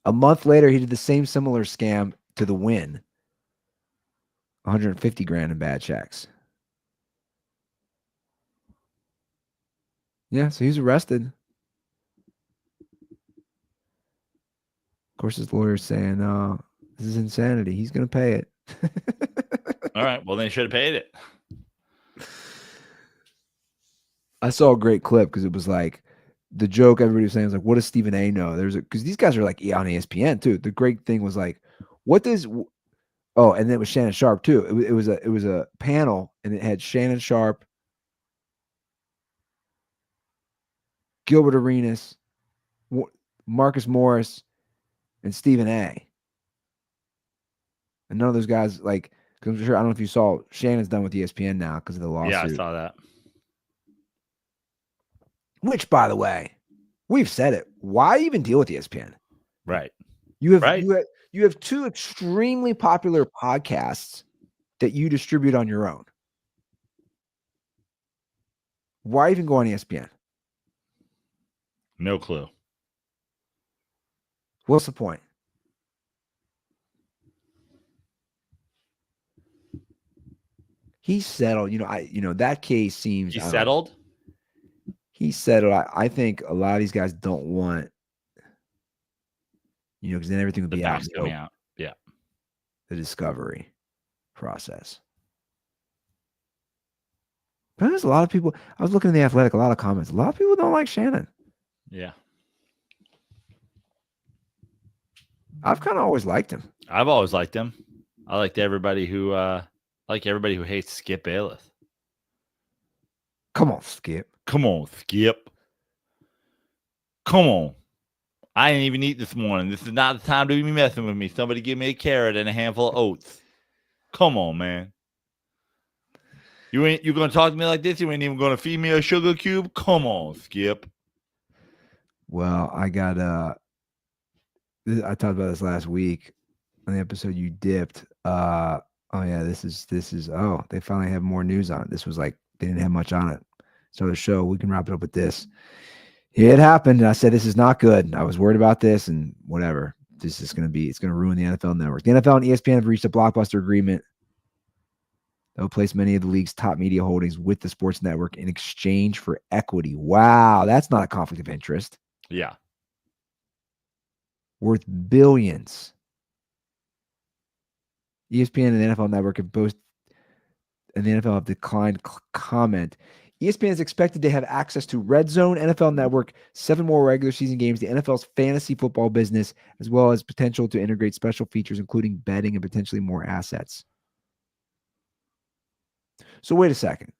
A month later, he did the same similar scam to the Win. $150,000 in bad checks. Yeah, so he's arrested. Of course, his lawyer's saying, this is insanity. He's going to pay it. All right. Well, they should have paid it. I saw a great clip because it was like the joke everybody was saying was like, what does Stephen A know? Because these guys are like on ESPN too. The great thing was like, and then it was Shannon Sharp too. It was a panel and it had Shannon Sharp, Gilbert Arenas, Marcus Morris, and Stephen A. And none of those guys because I'm sure I don't know if you saw Shannon's done with ESPN now because of the lawsuit. Yeah, I saw that. Which, by the way, we've said it. Why even deal with ESPN? Right. You have 2 extremely popular podcasts that you distribute on your own. Why even go on ESPN? No clue. What's the point? He settled. That case seems. He settled? He settled. I think a lot of these guys don't want, because then everything would be out. Coming out. Yeah. The discovery process. But there's a lot of people. I was looking at The Athletic, a lot of comments. A lot of people don't like Shannon. Yeah. I've kind of always liked him. I've always liked him. I liked everybody who hates Skip Bayless. Come on, Skip. Come on, Skip. Come on. I didn't even eat this morning. This is not the time to be messing with me. Somebody give me a carrot and a handful of oats. Come on, man. You gonna talk to me like this? You ain't even gonna feed me a sugar cube? Come on, Skip. Well, I got I talked about this last week on the episode you dipped. This is they finally have more news on it. This was like they didn't have much on it. So the show, we can wrap it up with this. It happened, and I said this is not good. I was worried about this, and whatever. This is it's going to ruin the NFL network. The NFL and ESPN have reached a blockbuster agreement that will place many of the league's top media holdings with the sports network in exchange for equity. Wow, that's not a conflict of interest. Yeah. Worth billions. ESPN and the NFL Network have both, and the NFL have declined comment. ESPN is expected to have access to Red Zone, NFL Network, 7 more regular season games, the NFL's fantasy football business, as well as potential to integrate special features, including betting and potentially more assets. So wait a second.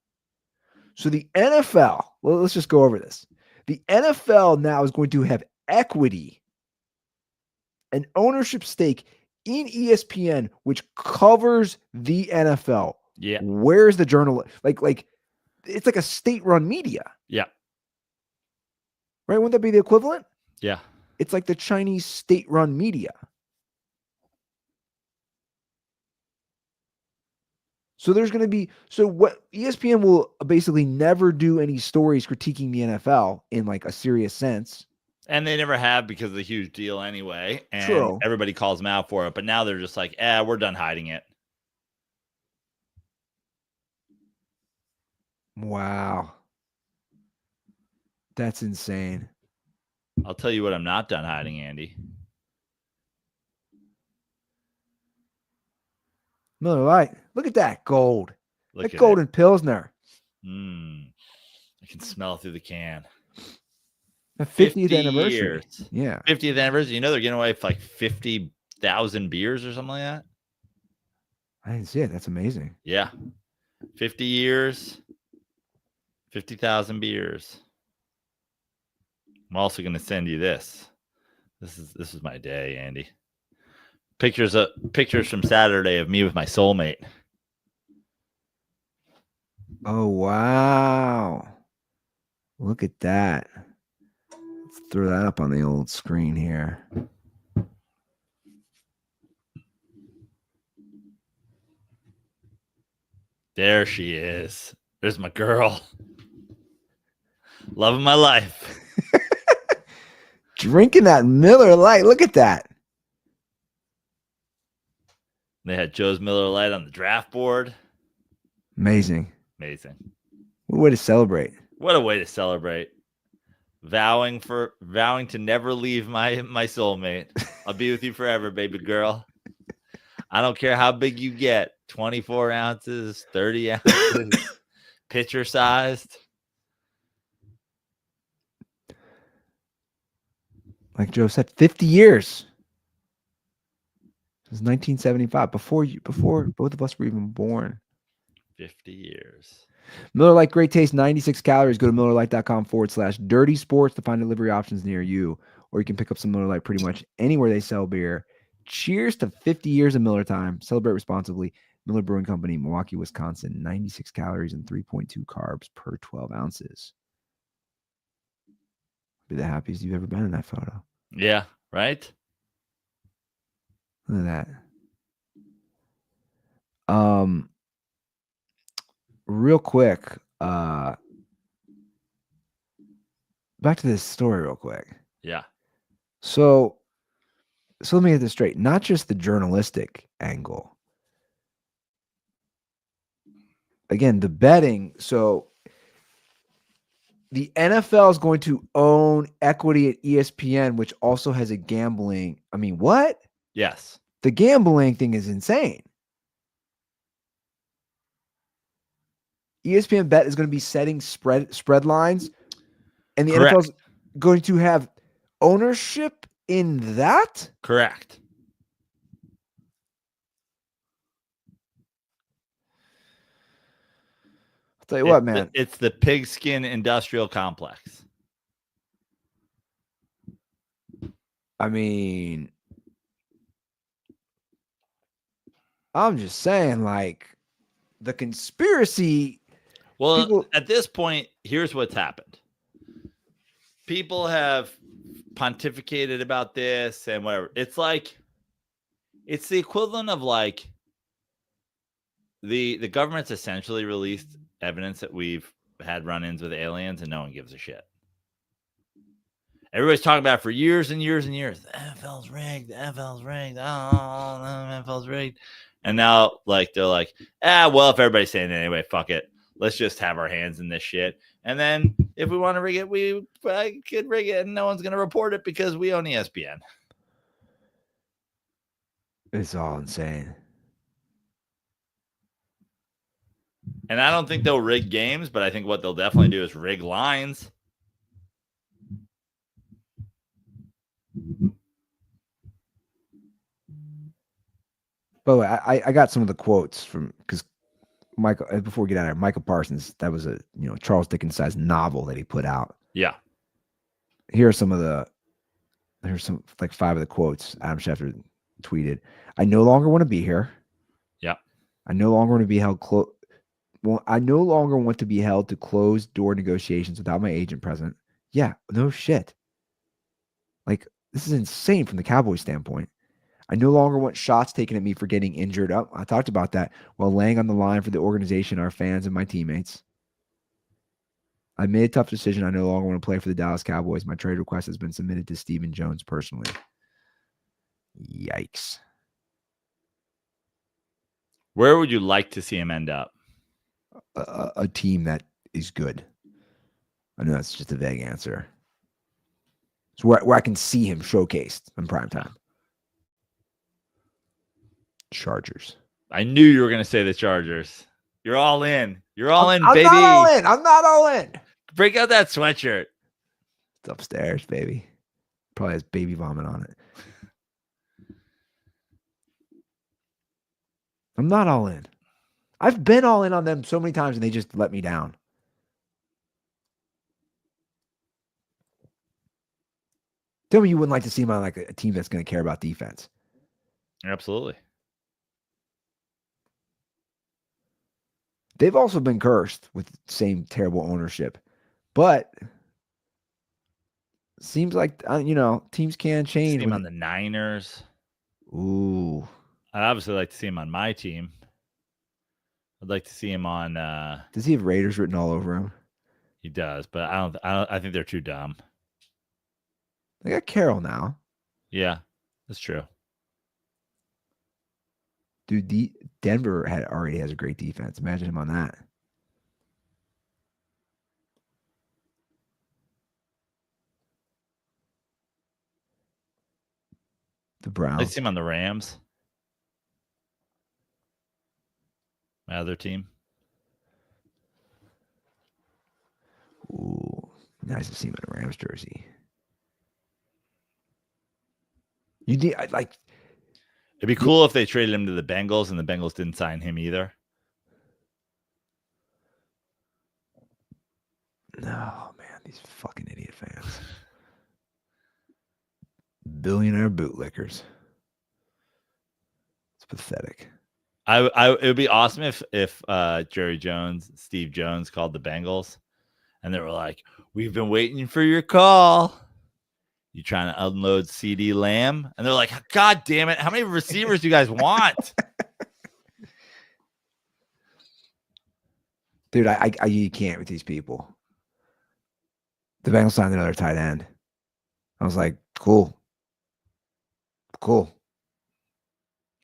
So the NFL, let's just go over this. The NFL now is going to have equity, an ownership stake in ESPN, which covers the NFL. Yeah. Where's the journal? Like it's like a state-run media. Yeah. Right? Wouldn't that be the equivalent? Yeah. It's like the Chinese state-run media. So there's going to be, what ESPN will basically never do any stories critiquing the NFL in like a serious sense. And they never have because of the huge deal anyway. And True. Everybody calls them out for it. But now they're just like, we're done hiding it. Wow. That's insane. I'll tell you what I'm not done hiding, Andy. Miller Lite. Look at that gold. Look that golden Pilsner. I can smell it through the can. A 50th 50 anniversary. years. Yeah. 50th anniversary. You know they're giving away like 50,000 beers or something like that? I didn't see it. That's amazing. Yeah. 50 years, 50,000 beers. I'm also going to send you this. This is my day, Andy. Pictures from Saturday of me with my soulmate. Oh, wow. Look at that. Let's throw that up on the old screen here. There she is. There's my girl. Love of my life. Drinking that Miller Lite. Look at that. They had Joe's Miller Lite on the draft board. Amazing. Amazing. What a way to celebrate. What a way to celebrate. Vowing to never leave my soulmate. I'll be with you forever, baby girl. I don't care how big you get. 24 ounces, 30 ounces, pitcher sized. Like Joe said, 50 years. It was 1975, before both of us were even born. 50 years. Miller Lite, great taste, 96 calories. Go to MillerLite.com/dirty sports to find delivery options near you. Or you can pick up some Miller Lite pretty much anywhere they sell beer. Cheers to 50 years of Miller time. Celebrate responsibly. Miller Brewing Company, Milwaukee, Wisconsin. 96 calories and 3.2 carbs per 12 ounces. Be the happiest you've ever been in that photo. Yeah, right? Look at that. Real quick, back to this story real quick. Yeah. So let me get this straight. Not just the journalistic angle. Again, the betting. So the NFL is going to own equity at ESPN, which also has a gambling. I mean, what? Yes. The gambling thing is insane. ESPN Bet is going to be setting spread lines, and the Correct. NFL is going to have ownership in that? Correct. I'll tell you what, man. It's the pigskin industrial complex. I mean, I'm just saying, like, the conspiracy. Well, at this point, here's what's happened. People have pontificated about this and whatever. It's like, it's the equivalent of like the government's essentially released evidence that we've had run-ins with aliens and no one gives a shit. Everybody's talking about it for years and years and years. The NFL's rigged. The NFL's rigged. Oh, the NFL's rigged. And now, like, they're like, well, if everybody's saying it anyway, fuck it. Let's just have our hands in this shit. And then if we want to rig it, we could rig it and no one's going to report it because we own ESPN. It's all insane. And I don't think they'll rig games, but I think what they'll definitely do is rig lines. By the way, I got some of the quotes from, because Michael, before we get out of here, Michael Parsons, that was a Charles Dickens sized novel that he put out. Yeah. Here's some like 5 of the quotes Adam Schefter tweeted. I no longer want to be here. Yeah. I no longer want to be held close. Well, I no longer want to be held to closed door negotiations without my agent present. Yeah, no shit. Like, this is insane from the Cowboys standpoint. I no longer want shots taken at me for getting injured. Oh, I talked about that while laying on the line for the organization, our fans, and my teammates. I made a tough decision. I no longer want to play for the Dallas Cowboys. My trade request has been submitted to Stephen Jones personally. Yikes. Where would you like to see him end up? A team that is good. I know that's just a vague answer. It's where I can see him showcased in primetime. Chargers. I knew you were going to say the Chargers. You're all in. You're all in, baby. I'm not all in. I'm not all in. Break out that sweatshirt. It's upstairs, baby. Probably has baby vomit on it. I'm not all in. I've been all in on them so many times, and they just let me down. Tell me you wouldn't like to see them on like a team that's going to care about defense. Absolutely. They've also been cursed with the same terrible ownership, but seems like teams can change. See him on the Niners. Ooh, I'd obviously like to see him on my team. I'd like to see him on. Does he have Raiders written all over him? He does, but I think they're too dumb. They got Carroll now. Yeah, that's true. Dude, Denver already has a great defense. Imagine him on that. The Browns. I see him on the Rams. My other team. Ooh, nice to see him in a Rams jersey. It'd be cool if they traded him to the Bengals and the Bengals didn't sign him either. No, man, these fucking idiot fans. Billionaire bootlickers. It's pathetic. It would be awesome if Jerry Jones, Steve Jones called the Bengals and they were like, "We've been waiting for your call. You trying to unload CD Lamb?" And they're like, "God damn it. How many receivers do you guys want?" Dude, you can't with these people. The Bengals signed another tight end. I was like, cool.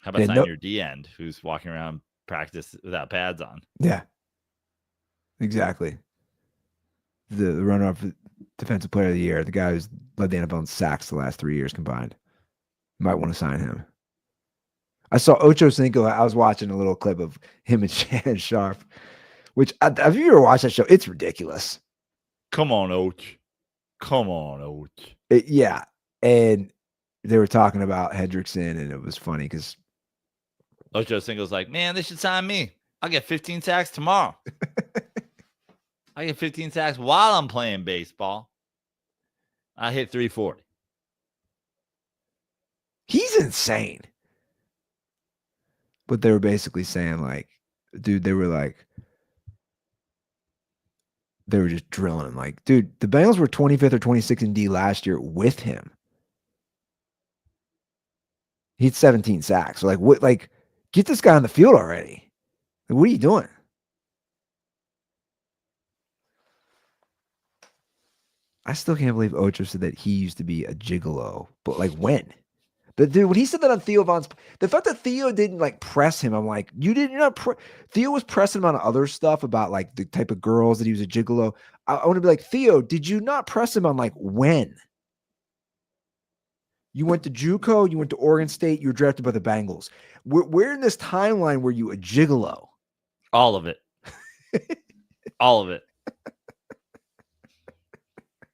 How about signing your D end who's walking around practice without pads on? Yeah. Exactly. The runner-up defensive player of the year, the guy who's led the NFL in sacks the last 3 years combined. You might want to sign him. I saw Ocho Cinco. I was watching a little clip of him and Shannon Sharp, which have you ever watched that show? It's ridiculous. Come on, Oach. Yeah. And they were talking about Hendrickson, and it was funny because Ocho Cinco's like, "Man, they should sign me. I'll get 15 sacks tomorrow. I get 15 sacks while I'm playing baseball. I hit 340. He's insane. But they were basically saying, like, dude, they were just drilling him. Like, dude, the Bengals were 25th or 26th in D last year with him. He had 17 sacks. So, like, what? Like, get this guy on the field already. Like, what are you doing? I still can't believe Ocho said that he used to be a gigolo. But, like, when? But, dude, when he said that on Theo Von's, the fact that Theo didn't, like, press him, I'm like, Theo was pressing him on other stuff about, like, the type of girls that he was a gigolo. I want to be like, Theo, did you not press him on, like, when? You went to JUCO, you went to Oregon State, you were drafted by the Bengals. We're in this timeline where you a gigolo. All of it. All of it.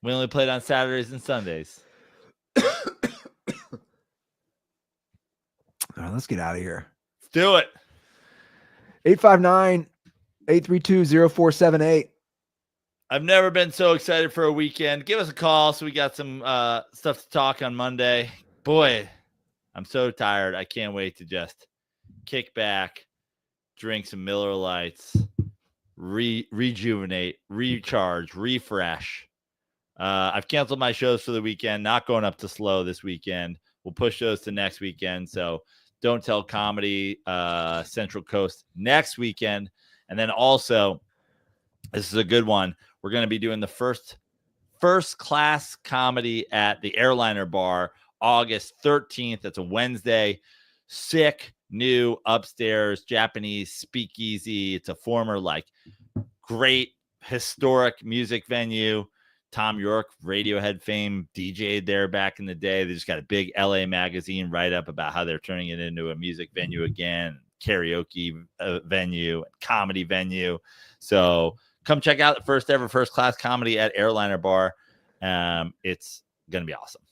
We only played on Saturdays and Sundays. All right, let's get out of here. Let's do it. 859-832-0478. I've never been so excited for a weekend. Give us a call so we got some stuff to talk on Monday. Boy, I'm so tired. I can't wait to just kick back, drink some Miller Lights, rejuvenate, recharge, refresh. I've canceled my shows for the weekend, not going up to SLO this weekend. We'll push those to next weekend. So Don't Tell Comedy Central Coast next weekend. And then also, this is a good one. We're going to be doing the first class comedy at the Airliner Bar August 13th. That's a Wednesday. Sick, new, upstairs, Japanese speakeasy. It's a former, like, great historic music venue. Tom York, Radiohead fame, DJ'd there back in the day. They just got a big LA Magazine write-up about how they're turning it into a music venue again, karaoke venue, comedy venue. So come check out the first ever first class comedy at Airliner Bar. It's going to be awesome.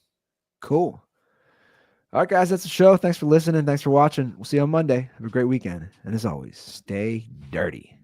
Cool. All right, guys, that's the show. Thanks for listening. Thanks for watching. We'll see you on Monday. Have a great weekend. And as always, stay dirty.